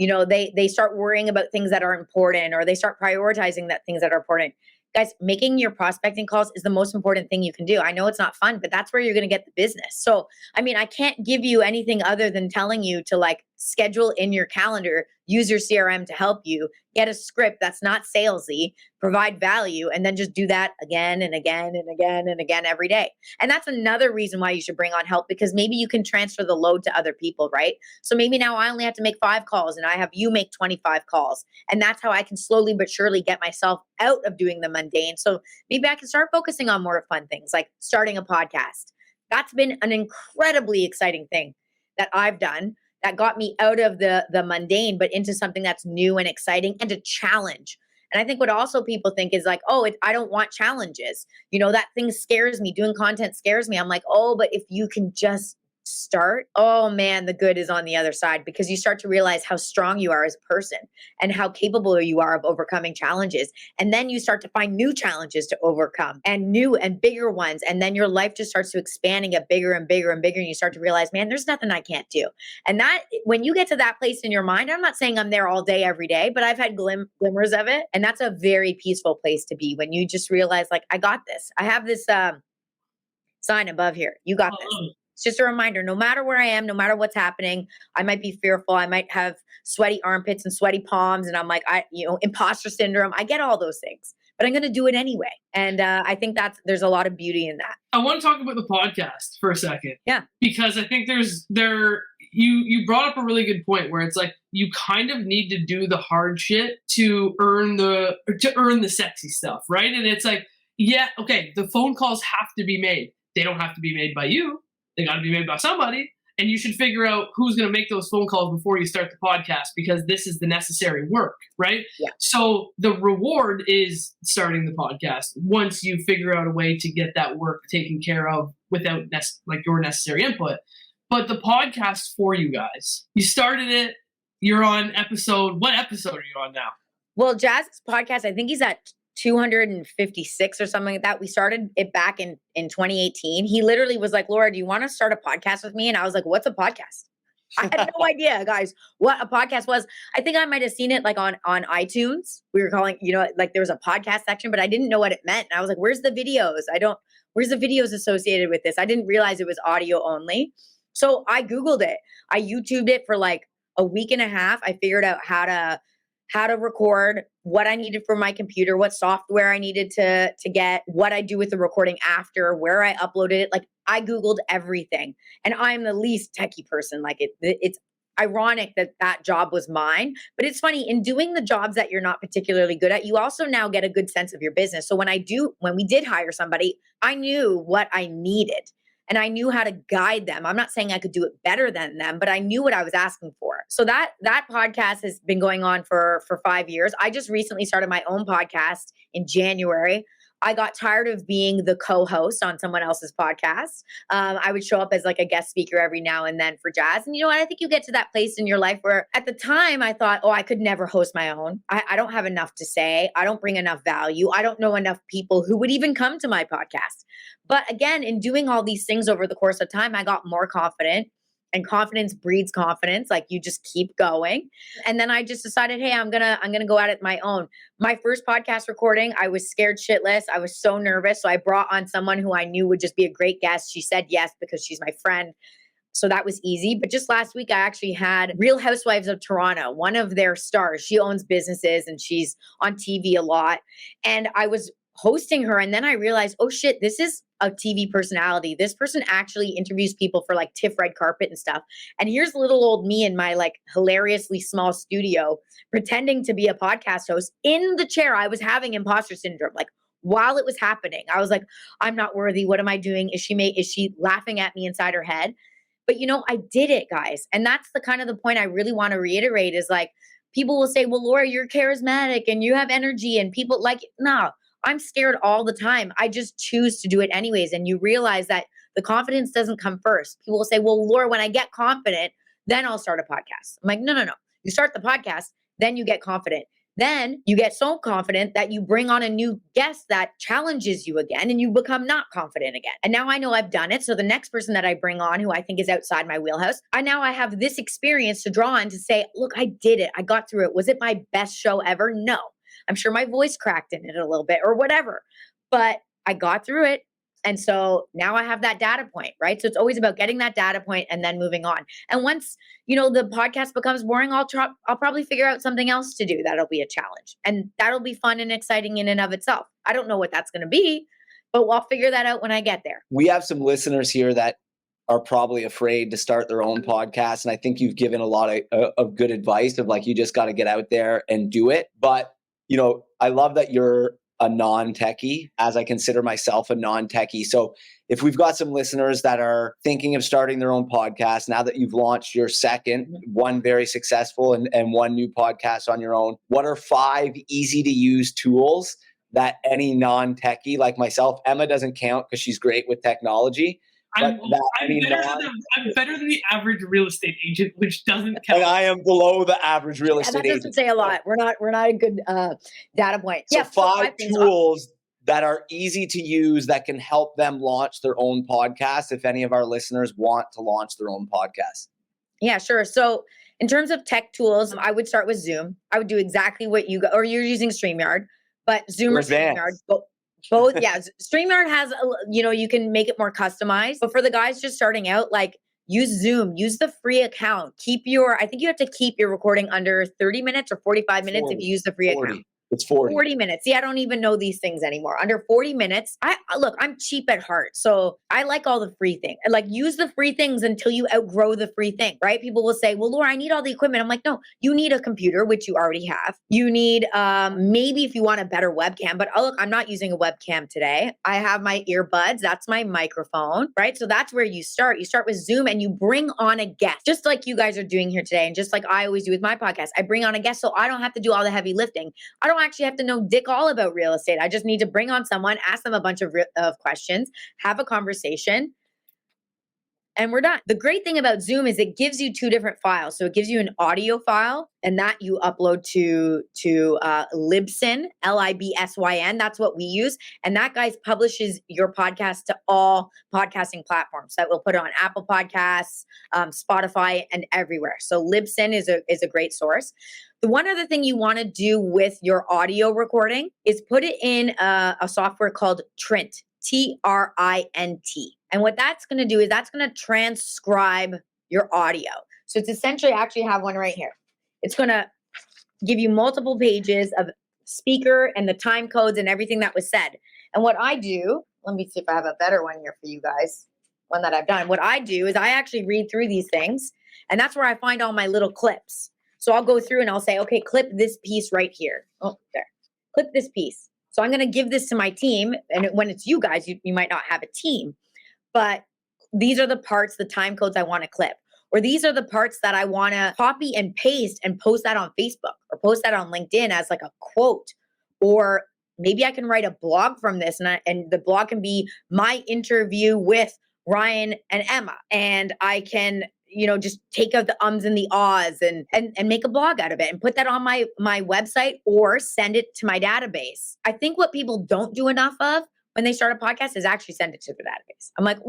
start worrying about things that are important, or they start prioritizing things that are important. Guys, making your prospecting calls is the most important thing you can do. I know it's not fun, but that's where you're going to get the business. So, I can't give you anything other than telling you to schedule in your calendar, use your CRM to help you, get a script that's not salesy, provide value, and then just do that again and again and again and again every day. And that's another reason why you should bring on help, because maybe you can transfer the load to other people, right? So maybe now I only have to make 5 calls and I have you make 25 calls. And that's how I can slowly but surely get myself out of doing the mundane. So maybe I can start focusing on more fun things like starting a podcast. That's been an incredibly exciting thing that I've done that got me out of the mundane, but into something that's new and exciting and a challenge. And I think what also people think is like, oh, I don't want challenges. That thing scares me. Doing content scares me. I'm like, oh, but if you can just start, oh man, the good is on the other side, because you start to realize how strong you are as a person and how capable you are of overcoming challenges. And then you start to find new challenges to overcome and new and bigger ones. And then your life just starts to expand and get bigger and bigger and bigger. And you start to realize, man, there's nothing I can't do. And that, when you get to that place in your mind, I'm not saying I'm there all day, every day, but I've had glimmers of it. And that's a very peaceful place to be when you just realize, like, I got this. I have this sign above here. You got this. It's just a reminder, no matter where I am, no matter what's happening, I might be fearful. I might have sweaty armpits and sweaty palms. And I'm like, imposter syndrome. I get all those things, but I'm going to do it anyway. And I think there's a lot of beauty in that. I want to talk about the podcast for a second. Yeah. Because I think you brought up a really good point where it's like, you kind of need to do the hard shit to earn the sexy stuff. Right. And it's like, yeah, okay, the phone calls have to be made. They don't have to be made by you. They got to be made by somebody, and you should figure out who's going to make those phone calls before you start the podcast, because this is the necessary work, right? Yeah. So the reward is starting the podcast once you figure out a way to get that work taken care of without your necessary input. But the podcast for you guys, you started it. You're on what episode are you on now? Well, Jazz's podcast, I think he's at 256 or something like that. We started it back in 2018. He literally was like, Laura, do you want to start a podcast with me? And I was like, what's a podcast? I had no idea, guys, what a podcast was. I think I might have seen it like on iTunes. We were calling, like there was a podcast section, but I didn't know what it meant. And I was like, where's the videos? Where's the videos associated with this? I didn't realize it was audio only. So I Googled it. I YouTubed it for like a week and a half. I figured out how to record, what I needed for my computer, what software I needed to get, what I do with the recording after, where I uploaded it. Like I Googled everything, and I'm the least techie person. Like it's ironic that job was mine, but it's funny in doing the jobs that you're not particularly good at, you also now get a good sense of your business. So when we did hire somebody, I knew what I needed. And I knew how to guide them. I'm not saying I could do it better than them, but I knew what I was asking for. So that podcast has been going on for 5 years. I just recently started my own podcast in January. I got tired of being the co-host on someone else's podcast. I would show up as like a guest speaker every now and then for Jazz. And you know what? I think you get to that place in your life where at the time I thought, oh, I could never host my own. I don't have enough to say. I don't bring enough value. I don't know enough people who would even come to my podcast. But again, in doing all these things over the course of time, I got more confident. And confidence breeds confidence. Like you just keep going. And then I just decided, hey, I'm gonna go at it my own. My first podcast recording, I was scared shitless. I was so nervous. So I brought on someone who I knew would just be a great guest. She said yes because she's my friend. So that was easy. But just last week, I actually had Real Housewives of Toronto, one of their stars. She owns businesses and she's on TV a lot. And I was hosting her. And then I realized, oh shit, this is a TV personality. This person actually interviews people for like TIFF red carpet and stuff. And here's little old me in my like hilariously small studio pretending to be a podcast host in the chair. I was having imposter syndrome. Like while it was happening, I was like, I'm not worthy. What am I doing? Is she laughing at me inside her head? But I did it, guys. And that's the kind of the point I really want to reiterate is like, people will say, well, Laura, you're charismatic and you have energy and people like, no, I'm scared all the time. I just choose to do it anyways. And you realize that the confidence doesn't come first. People will say, well, Laura, when I get confident, then I'll start a podcast. I'm like, no. You start the podcast, then you get confident. Then you get so confident that you bring on a new guest that challenges you again and you become not confident again. And now I know I've done it. So the next person that I bring on who I think is outside my wheelhouse, I have this experience to draw on to say, look, I did it. I got through it. Was it my best show ever? No. I'm sure my voice cracked in it a little bit or whatever, but I got through it. And so now I have that data point, right? So it's always about getting that data point and then moving on. And once, the podcast becomes boring, I'll probably figure out something else to do. That'll be a challenge and that'll be fun and exciting in and of itself. I don't know what that's going to be, but I'll figure that out when I get there. We have some listeners here that are probably afraid to start their own podcast. And I think you've given a lot of good advice of like, you just got to get out there and do it. But, I love that you're a non-techie, as I consider myself a non-techie. So if we've got some listeners that are thinking of starting their own podcast, now that you've launched your second, one very successful and one new podcast on your own, what are 5 easy to use tools that any non-techie like myself, Emma doesn't count because she's great with technology. I'm better than the average real estate agent, which doesn't count. And I am below the average real estate agent. That doesn't say a lot. We're not a good data point. So 5 tools that are easy to use that can help them launch their own podcast if any of our listeners want to launch their own podcast. Yeah, sure. So in terms of tech tools, I would start with Zoom. I would do exactly what or you're using StreamYard, but Zoom or StreamYard. Both, yeah. StreamYard has, you can make it more customized. But for the guys just starting out, like use Zoom, use the free account. I think you have to keep your recording under 30 minutes or 45 minutes 40, if you use the free 40. account. It's 40. 40 minutes. See, I don't even know these things anymore. Under 40 minutes. I'm cheap at heart. So I like all the free things. Like use the free things until you outgrow the free thing, right? People will say, well, Laura, I need all the equipment. I'm like, no, you need a computer, which you already have. You need, maybe if you want a better webcam, but look, I'm not using a webcam today. I have my earbuds. That's my microphone, right? So that's where you start. You start with Zoom and you bring on a guest, just like you guys are doing here today. And just like I always do with my podcast, I bring on a guest so I don't have to do all the heavy lifting. I don't actually have to know dick all about real estate. I just need to bring on someone, ask them a bunch of questions, have a conversation. and we're done. The great thing about Zoom is it gives you two different files. So it gives you an audio file, and that you upload to Libsyn, Libsyn. That's what we use. And that, guys, publishes your podcast to all podcasting platforms. That we'll put it on Apple Podcasts, Spotify, and everywhere. So Libsyn is a great source. The one other thing you want to do with your audio recording is put it in a software called Trint, Trint. And what that's going to do is that's going to transcribe your audio. So it's essentially, I actually have one right here. It's going to give you multiple pages of speaker and the time codes and everything that was said. And what I do, let me see if I have a better one here for you guys, one that I've done. What I do is I actually read through these things, and that's where I find all my little clips. So I'll go through and I'll say, okay, clip this piece right here. Oh, there. Clip this piece. So I'm going to give this to my team. And when it's you guys, you might not have a team. But these are the parts, the time codes I want to clip. Or these are the parts that I want to copy and paste and post that on Facebook or post that on LinkedIn as like a quote. Or maybe I can write a blog from this, and the blog can be my interview with Ryan and Emma. And I can, just take out the ums and the ahs and make a blog out of it and put that on my website or send it to my database. I think what people don't do enough of when they start a podcast is actually send it to the database. I'm like,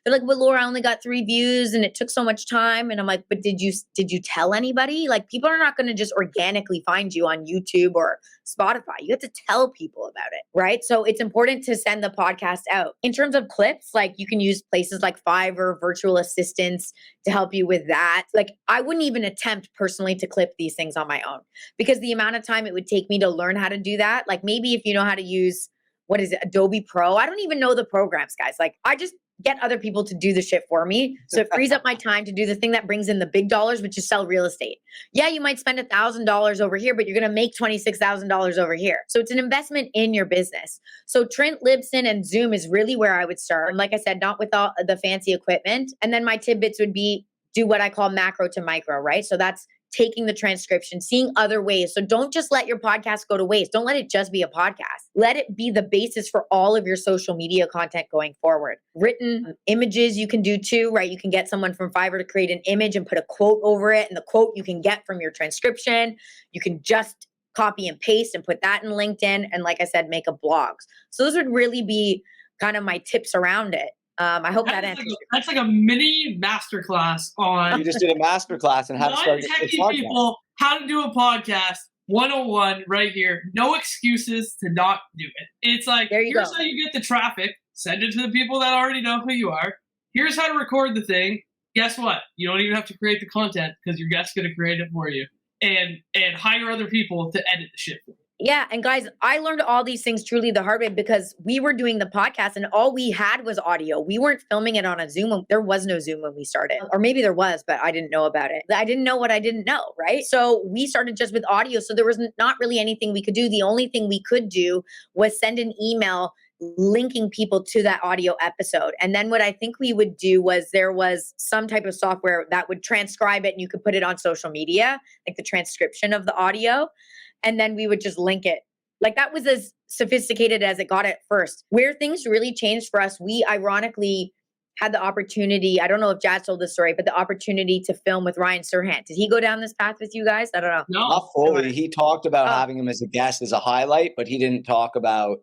they're like, well, Laura, I only got 3 views and it took so much time. And I'm like, but did you tell anybody? Like, people are not going to just organically find you on YouTube or Spotify. You have to tell people about it, right? So it's important to send the podcast out. In terms of clips, like you can use places like Fiverr, virtual assistants to help you with that. Like, I wouldn't even attempt personally to clip these things on my own because the amount of time it would take me to learn how to do that. Like, maybe if you know how to use, what is it, Adobe Pro? I don't even know the programs, guys. Like, I just get other people to do the shit for me. So it frees up my time to do the thing that brings in the big dollars, which is sell real estate. Yeah, you might spend $1,000 over here, but you're going to make $26,000 over here. So it's an investment in your business. So Trint, Libsyn, and Zoom is really where I would start. And like I said, not with all the fancy equipment. And then my tidbits would be do what I call macro to micro, right? So that's taking the transcription, seeing other ways. So don't just let your podcast go to waste. Don't let it just be a podcast. Let it be the basis for all of your social media content going forward. Written images you can do too, right? You can get someone from Fiverr to create an image and put a quote over it. And the quote you can get from your transcription. You can just copy and paste and put that in LinkedIn. And like I said, make a blog. So those would really be kind of my tips around it. I hope that answers. That's like a mini masterclass on. You just did a masterclass on how to start a podcast. People how to do a podcast 101 right here. No excuses to not do it. It's like, here's how you get the traffic. Send it to the people that already know who you are. Here's how to record the thing. Guess what? You don't even have to create the content because your guest's going to create it for you, and hire other people to edit the shit for you. Yeah. And guys, I learned all these things truly the hard way because we were doing the podcast and all we had was audio. We weren't filming it on a Zoom. There was no Zoom when we started. Or maybe there was, but I didn't know about it. I didn't know what I didn't know, right? So we started just with audio. So there was not really anything we could do. The only thing we could do was send an email linking people to that audio episode. And then what I think we would do was there was some type of software that would transcribe it and you could put it on social media, like the transcription of the audio. And then we would just link it. Like, that was as sophisticated as it got at first. Where things really changed for us, we ironically had the opportunity, I don't know if Jad told this story, but the opportunity to film with Ryan Serhant. Did he go down this path with you guys? I don't know. No. Not fully. He talked about having him as a guest as a highlight, but he didn't talk about.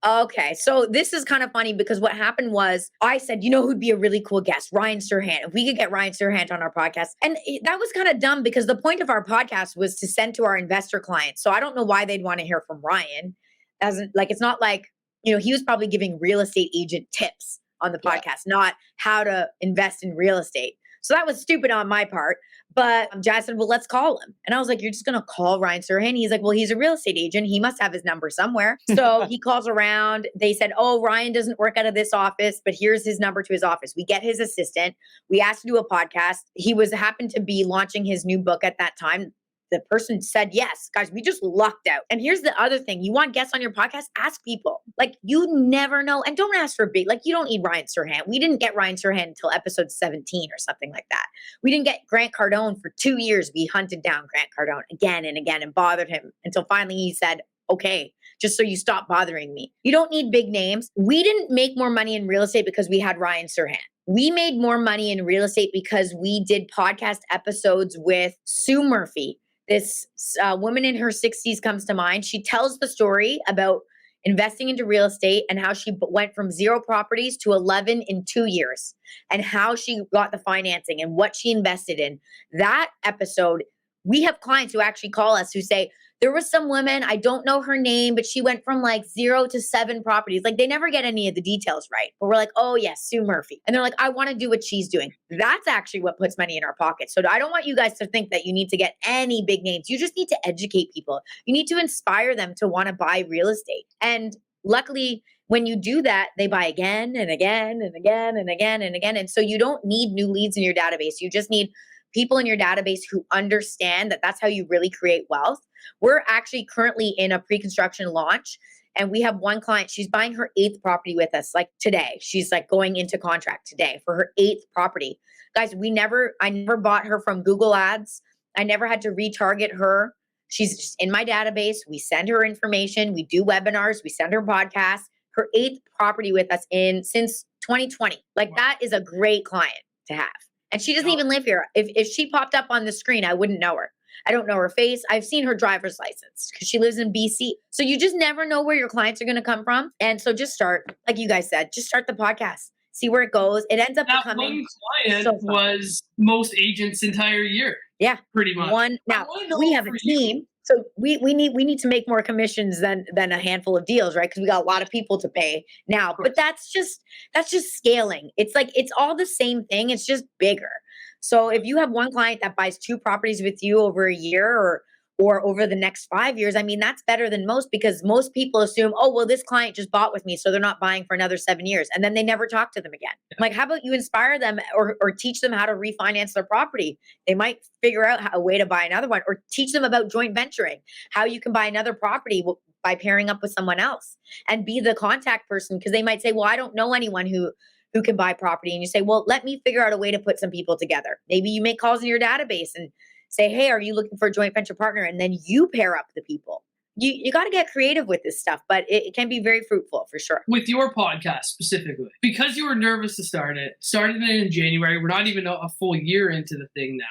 Okay. So this is kind of funny because what happened was I said, who'd be a really cool guest? Ryan Serhant. If we could get Ryan Serhant on our podcast. And that was kind of dumb because the point of our podcast was to send to our investor clients. So I don't know why they'd want to hear from Ryan. It's not like, he was probably giving real estate agent tips on the podcast, not how to invest in real estate. So that was stupid on my part. But Jazz said, well, let's call him. And I was like, you're just going to call Ryan Serhant? He's like, well, he's a real estate agent. He must have his number somewhere. So he calls around. They said, oh, Ryan doesn't work out of this office, but here's his number to his office. We get his assistant. We asked to do a podcast. He happened to be launching his new book at that time. The person said yes. Guys, we just lucked out. And here's the other thing. You want guests on your podcast? Ask people. Like, you never know. And don't ask for big. Like, you don't need Ryan Serhant. We didn't get Ryan Serhant until episode 17 or something like that. We didn't get Grant Cardone for 2 years. We hunted down Grant Cardone again and again and bothered him until finally he said, okay, just so you stop bothering me. You don't need big names. We didn't make more money in real estate because we had Ryan Serhant. We made more money in real estate because we did podcast episodes with Sue Murphy. This woman in her 60s comes to mind. She tells the story about investing into real estate and how she went from 0 properties to 11 in 2 years, and how she got the financing and what she invested in. That episode, we have clients who actually call us who say, there was some woman, I don't know her name, but she went from like 0 to 7 properties. Like, they never get any of the details right. But we're like, oh yes, Sue Murphy. And they're like, I want to do what she's doing. That's actually what puts money in our pockets. So I don't want you guys to think that you need to get any big names. You just need to educate people. You need to inspire them to want to buy real estate. And luckily, when you do that, they buy again and again and again and again and again. And so you don't need new leads in your database. You just need people in your database who understand that that's how you really create wealth. We're actually currently in a pre-construction launch, and we have one client. She's buying her 8th property with us, like today. She's like going into contract today for her 8th property. Guys, I never bought her from Google Ads. I never had to retarget her. She's just in my database. We send her information. We do webinars. We send her podcasts. Her 8th property with us since 2020. Like, that is a great client to have. And she doesn't even live here. If she popped up on the screen, I wouldn't know her. I don't know her face. I've seen her driver's license because she lives in BC. So you just never know where your clients are going to come from. And so just start, like you guys said, just start the podcast. See where it goes. It ends up becoming one client was most agents' entire year. Yeah, pretty much. Now we have a team, so we need to make more commissions than a handful of deals, right? Because we got a lot of people to pay now. But that's just scaling. It's like it's all the same thing. It's just bigger. So if you have one client that buys 2 properties with you over a year or over the next 5 years, I mean, that's better than most, because most people assume, oh, well, this client just bought with me, so they're not buying for another 7 years. And then they never talk to them again. Like, how about you inspire them or teach them how to refinance their property? They might figure out a way to buy another one, or teach them about joint venturing, how you can buy another property by pairing up with someone else, and be the contact person, because they might say, well, I don't know anyone who can buy property. And you say, well, let me figure out a way to put some people together. Maybe you make calls in your database and say, hey, are you looking for a joint venture partner? And then you pair up the people. You got to get creative with this stuff, but it can be very fruitful for sure. With your podcast specifically, because you were nervous to started it in January. We're not even a full year into the thing now.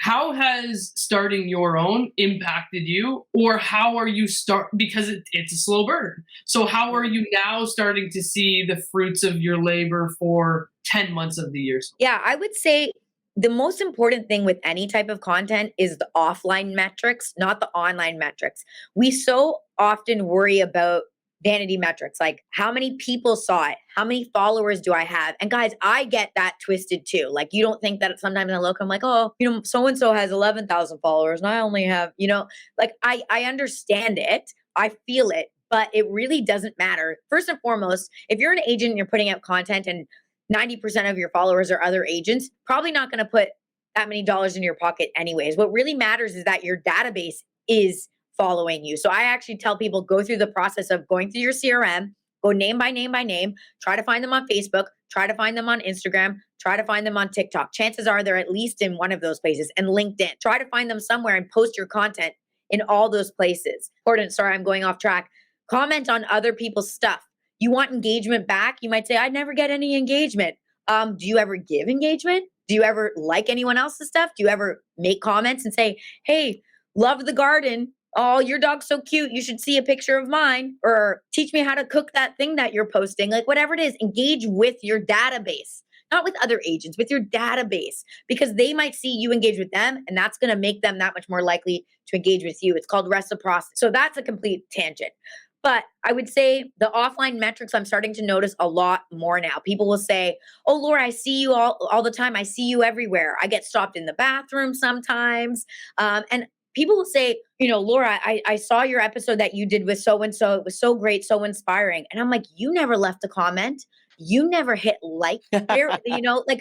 How has starting your own impacted you, or how are you because it's a slow burn. So how are you now starting to see the fruits of your labor for 10 months of the year? Yeah, I would say the most important thing with any type of content is the offline metrics, not the online metrics. We so often worry about vanity metrics, like how many people saw it, how many followers do I have? And guys, I get that twisted too. Like, you don't think that sometimes I look, I'm like, oh, so-and-so has 11,000 followers and I only have, like, I understand it. I feel it, but it really doesn't matter. First and foremost, if you're an agent and you're putting out content and 90% of your followers are other agents, probably not going to put that many dollars in your pocket anyways. What really matters is that your database is following you. So I actually tell people, go through the process of going through your CRM, go name by name by name, try to find them on Facebook, try to find them on Instagram, try to find them on TikTok. Chances are they're at least in one of those places, and LinkedIn. Try to find them somewhere and post your content in all those places. Sorry, I'm going off track. Comment on other people's stuff. You want engagement back? You might say, I never get any engagement. Do you ever give engagement? Do you ever like anyone else's stuff? Do you ever make comments and say, hey, love the garden. Oh, your dog's so cute. You should see a picture of mine. Or teach me how to cook that thing that you're posting. Like, whatever it is, engage with your database, not with other agents, with your database, because they might see you engage with them, and that's going to make them that much more likely to engage with you. It's called reciprocity. So that's a complete tangent. But I would say the offline metrics, I'm starting to notice a lot more now. People will say, oh, Laura, I see you all the time. I see you everywhere. I get stopped in the bathroom sometimes. And people will say, Laura, I saw your episode that you did with so-and-so. It was so great, so inspiring. And I'm like, you never left a comment. You never hit like there,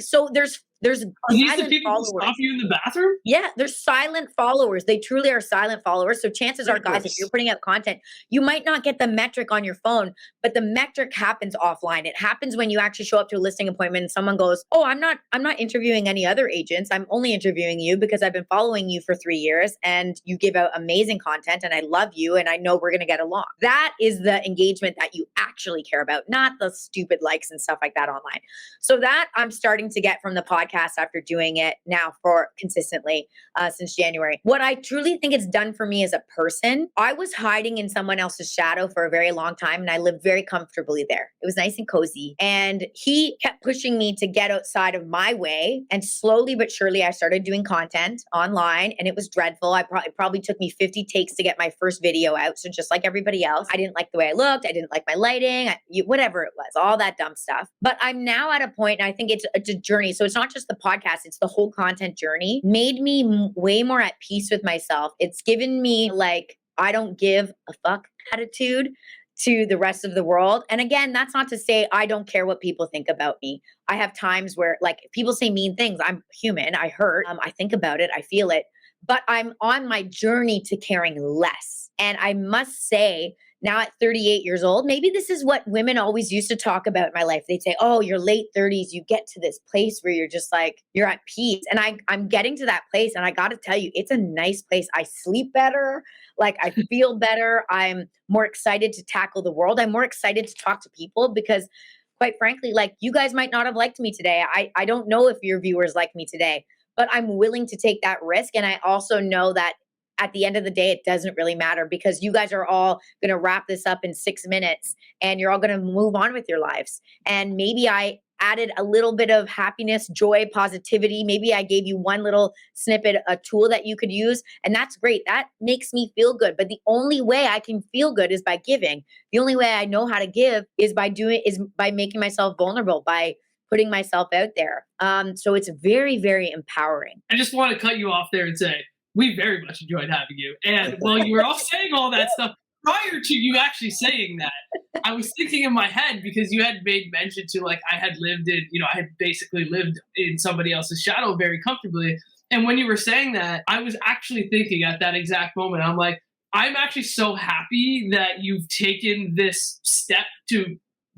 so there's There's Are these the silent people who followers. stop you in the bathroom? Yeah, they're silent followers. They truly are silent followers. So chances are, guys, if you're putting out content, you might not get the metric on your phone, but the metric happens offline. It happens when you actually show up to a listing appointment and someone goes, "Oh, I'm not interviewing any other agents. I'm only interviewing you because I've been following you for 3 years and you give out amazing content and I love you and I know we're going to get along." That is the engagement that you actually care about, not the stupid likes and stuff like that online. So that I'm starting to get from the podcast after doing it now for consistently since January. What I truly think it's done for me as a person, I was hiding in someone else's shadow for a very long time and I lived very comfortably there. It was nice and cozy. And he kept pushing me to get outside of my way. And slowly but surely, I started doing content online and it was dreadful. It probably took me 50 takes to get my first video out. So just like everybody else, I didn't like the way I looked. I didn't like my lighting, whatever it was, all that dumb stuff. But I'm now at a point, and I think it's a journey. So it's not just the podcast, it's the whole content journey. Made me way more at peace with myself. It's given me like, I don't give a fuck attitude to the rest of the world. And again, that's not to say I don't care what people think about me. I have times where like people say mean things. I'm human. I hurt. I think about it. I feel it. But I'm on my journey to caring less. And I must say, now at 38 years old, maybe this is what women always used to talk about in my life. They'd say, "Oh, your late 30s, you get to this place where you're just like, you're at peace." And I'm getting to that place. And I got to tell you, it's a nice place. I sleep better. Like I feel better. I'm more excited to tackle the world. I'm more excited to talk to people because quite frankly, like you guys might not have liked me today. I don't know if your viewers like me today, but I'm willing to take that risk. And I also know that at the end of the day, it doesn't really matter because you guys are all going to wrap this up in 6 minutes and you're all going to move on with your lives. And maybe I added a little bit of happiness, joy, positivity. Maybe I gave you one little snippet, a tool that you could use. And that's great. That makes me feel good. But the only way I can feel good is by giving. The only way I know how to give is by making myself vulnerable, by putting myself out there. So it's very, very empowering. I just want to cut you off there and say, we very much enjoyed having you. And while you were all saying all that stuff, prior to you actually saying that, I was thinking in my head because you had made mention to like, I had basically lived in somebody else's shadow very comfortably. And when you were saying that, I was actually thinking at that exact moment, I'm like, I'm actually so happy that you've taken this step to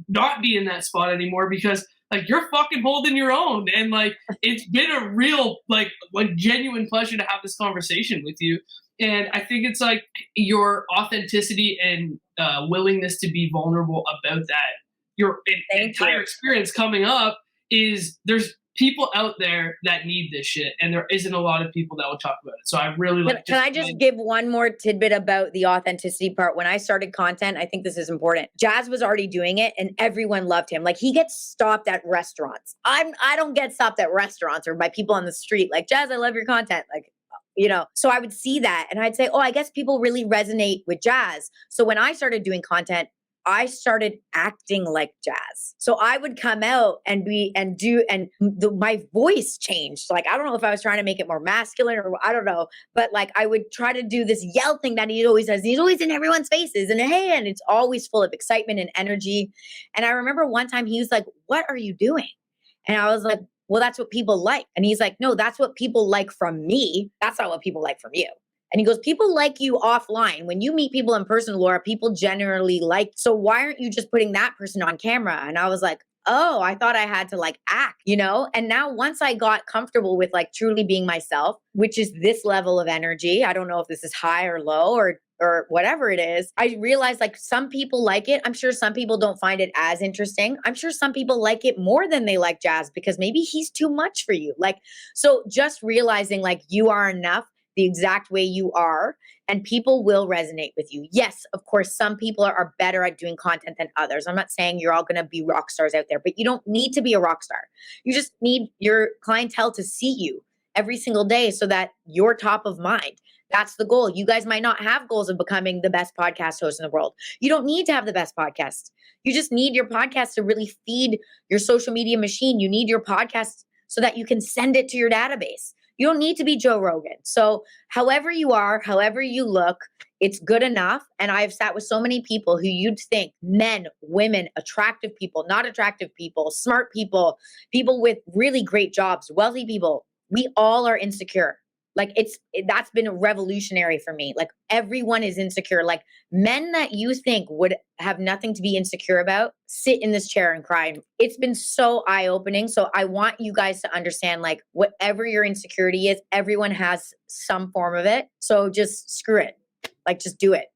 not be in that spot anymore because like you're fucking holding your own. And like, it's been a real, like genuine pleasure to have this conversation with you. And I think it's like your authenticity and willingness to be vulnerable about that. Your entire experience coming up is there's people out there that need this shit. And there isn't a lot of people that will talk about it. So I really like Can I just give one more tidbit about the authenticity part? When I started content, I think this is important. Jazz was already doing it and everyone loved him. Like he gets stopped at restaurants. I don't get stopped at restaurants or by people on the street. Like, Jazz, I love your content. Like, you know, so I would see that and I'd say, oh, I guess people really resonate with Jazz. So when I started doing content, I started acting like Jazz. So I would come out and my voice changed. Like, I don't know if I was trying to make it more masculine or I don't know, but like I would try to do this yell thing that he always does. He's always in everyone's faces and hey, and it's always full of excitement and energy. And I remember one time he was like, "What are you doing?" And I was like, "Well, that's what people like." And he's like, "No, that's what people like from me. That's not what people like from you." And he goes, "People like you offline. When you meet people in person, Laura, people generally like, so why aren't you just putting that person on camera?" And I was like, oh, I thought I had to like act, you know? And now once I got comfortable with like truly being myself, which is this level of energy, I don't know if this is high or low or whatever it is, I realized like some people like it. I'm sure some people don't find it as interesting. I'm sure some people like it more than they like Jazz because maybe he's too much for you. Like, so just realizing like you are enough the exact way you are, and people will resonate with you. Yes, of course, some people are better at doing content than others. I'm not saying you're all going to be rock stars out there, but you don't need to be a rock star. You just need your clientele to see you every single day so that you're top of mind. That's the goal. You guys might not have goals of becoming the best podcast host in the world. You don't need to have the best podcast. You just need your podcast to really feed your social media machine. You need your podcast so that you can send it to your database. You don't need to be Joe Rogan. So however you are, however you look, it's good enough. And I've sat with so many people who you'd think, men, women, attractive people, not attractive people, smart people, people with really great jobs, wealthy people. We all are insecure. Like that's been revolutionary for me. Like everyone is insecure. Like men that you think would have nothing to be insecure about sit in this chair and cry. It's been so eye-opening. So I want you guys to understand, like, whatever your insecurity is, everyone has some form of it. So just screw it. Like, just do it.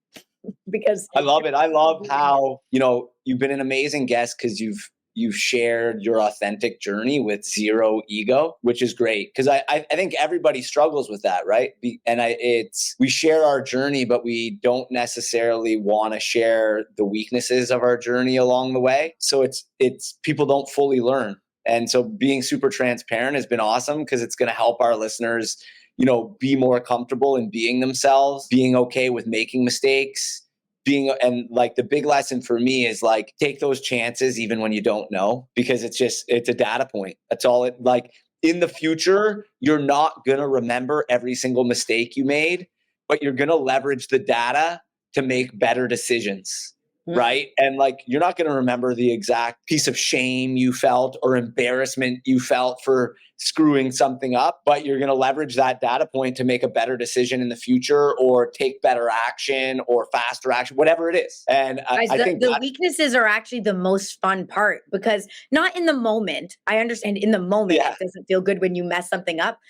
Because I love it. I love how, you've been an amazing guest because you've shared your authentic journey with zero ego, which is great. Because I think everybody struggles with that, right? We share our journey, but we don't necessarily want to share the weaknesses of our journey along the way. So it's people don't fully learn. And so being super transparent has been awesome because it's going to help our listeners, be more comfortable in being themselves, being okay with making mistakes. And like the big lesson for me is like, take those chances even when you don't know, because it's a data point. That's all it, like, in the future, you're not going to remember every single mistake you made, but you're going to leverage the data to make better decisions. Right. And like, you're not going to remember the exact piece of shame you felt or embarrassment you felt for screwing something up, but you're going to leverage that data point to make a better decision in the future or take better action or faster action, whatever it is. And guys, I think the weaknesses are actually the most fun part, because not in the moment. I understand in the moment, It doesn't feel good when you mess something up.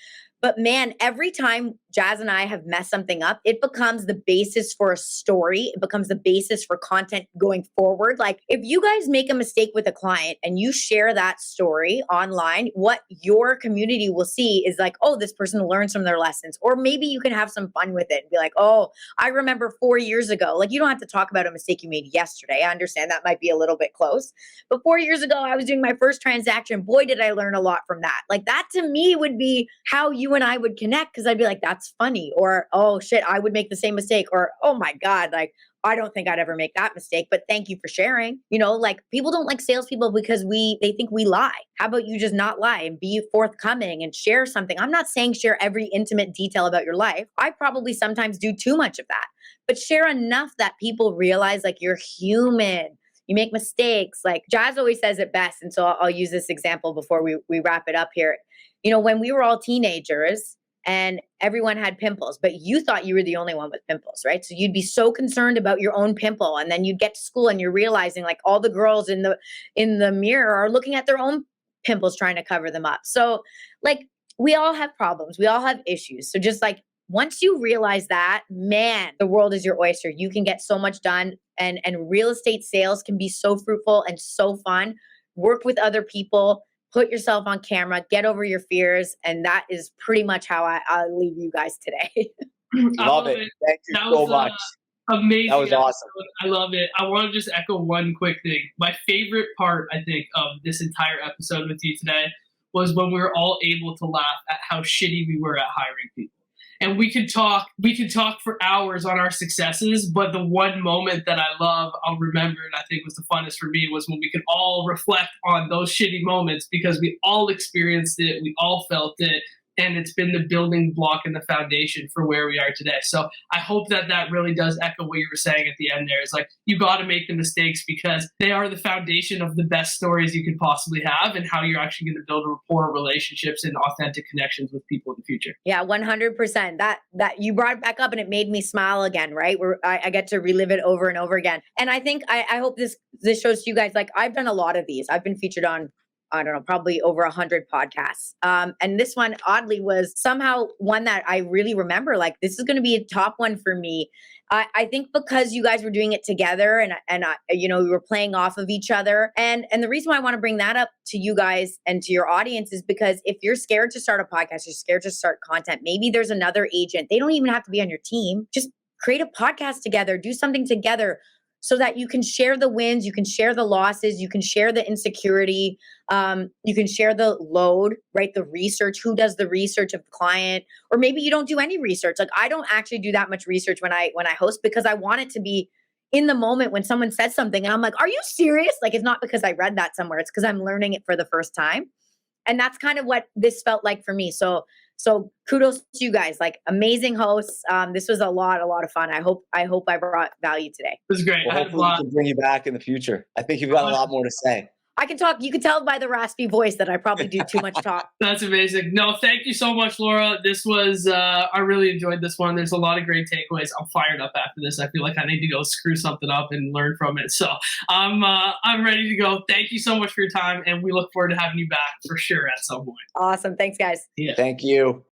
But man, every time Jazz and I have messed something up, it becomes the basis for a story. It becomes the basis for content going forward. Like, if you guys make a mistake with a client and you share that story online, what your community will see is like, oh, this person learns from their lessons. Or maybe you can have some fun with it and be like, oh, I remember 4 years ago. Like, you don't have to talk about a mistake you made yesterday. I understand that might be a little bit close. But 4 years ago, I was doing my first transaction. Boy, did I learn a lot from that. Like, that to me would be how you and I would connect, because I'd be like, that's funny. Or, oh shit, I would make the same mistake. Or, oh my God, like, I don't think I'd ever make that mistake, but thank you for sharing. Like, people don't like salespeople because they think we lie. How about you just not lie and be forthcoming and share something? I'm not saying share every intimate detail about your life. I probably sometimes do too much of that, but share enough that people realize, like, you're human. You make mistakes. Like, Jazz always says it best. And so I'll use this example before we wrap it up here. When we were all teenagers and everyone had pimples, but you thought you were the only one with pimples, right? So you'd be so concerned about your own pimple. And then you'd get to school and you're realizing, like, all the girls in the mirror are looking at their own pimples, trying to cover them up. So, like, we all have problems. We all have issues. So just like, once you realize that, man, the world is your oyster. You can get so much done, and real estate sales can be so fruitful and so fun. Work with other people. Put yourself on camera, get over your fears. And that is pretty much how I'll leave you guys today. Love it. Thank you so much. Amazing. That was awesome. I love it. I want to just echo one quick thing. My favorite part, I think, of this entire episode with you today was when we were all able to laugh at how shitty we were at hiring people. And we could talk for hours on our successes, but the one moment that I'll remember, and I think was the funnest for me, was when we could all reflect on those shitty moments, because we all experienced it, we all felt it, and it's been the building block and the foundation for where we are today. So I hope that really does echo what you were saying at the end there. It's like, you got to make the mistakes because they are the foundation of the best stories you could possibly have, and how you're actually going to build rapport, relationships, and authentic connections with people in the future. Yeah, 100%. That you brought it back up and it made me smile again, right? I get to relive it over and over again. And I think I hope this shows to you guys, like, I've done a lot of these. I've been featured on, I don't know, probably over 100 podcasts. And this one, oddly, was somehow one that I really remember. Like, this is going to be a top one for me. I think because you guys were doing it together and we were playing off of each other. And the reason why I want to bring that up to you guys and to your audience is because if you're scared to start a podcast, you're scared to start content, maybe there's another agent. They don't even have to be on your team. Just create a podcast together, do something together, so that you can share the wins, you can share the losses, you can share the insecurity, you can share the load, right? The research, who does the research of the client, or maybe you don't do any research. Like, I don't actually do that much research when I host, because I want it to be in the moment when someone says something and I'm like, are you serious? Like, it's not because I read that somewhere, it's because I'm learning it for the first time. And that's kind of what this felt like for me. So So kudos to you guys, like amazing hosts. This was a lot of fun. I hope I brought value today. It was great. Well, I had a hopefully we lot. can bring you back in the future. I think you've got a lot more to say. I can talk. You can tell by the raspy voice that I probably do too much talk. That's amazing. No, thank you so much, Laura. This was, I really enjoyed this one. There's a lot of great takeaways. I'm fired up after this. I feel like I need to go screw something up and learn from it. So I'm ready to go. Thank you so much for your time. And we look forward to having you back for sure at some point. Awesome. Thanks, guys. Yeah. Thank you.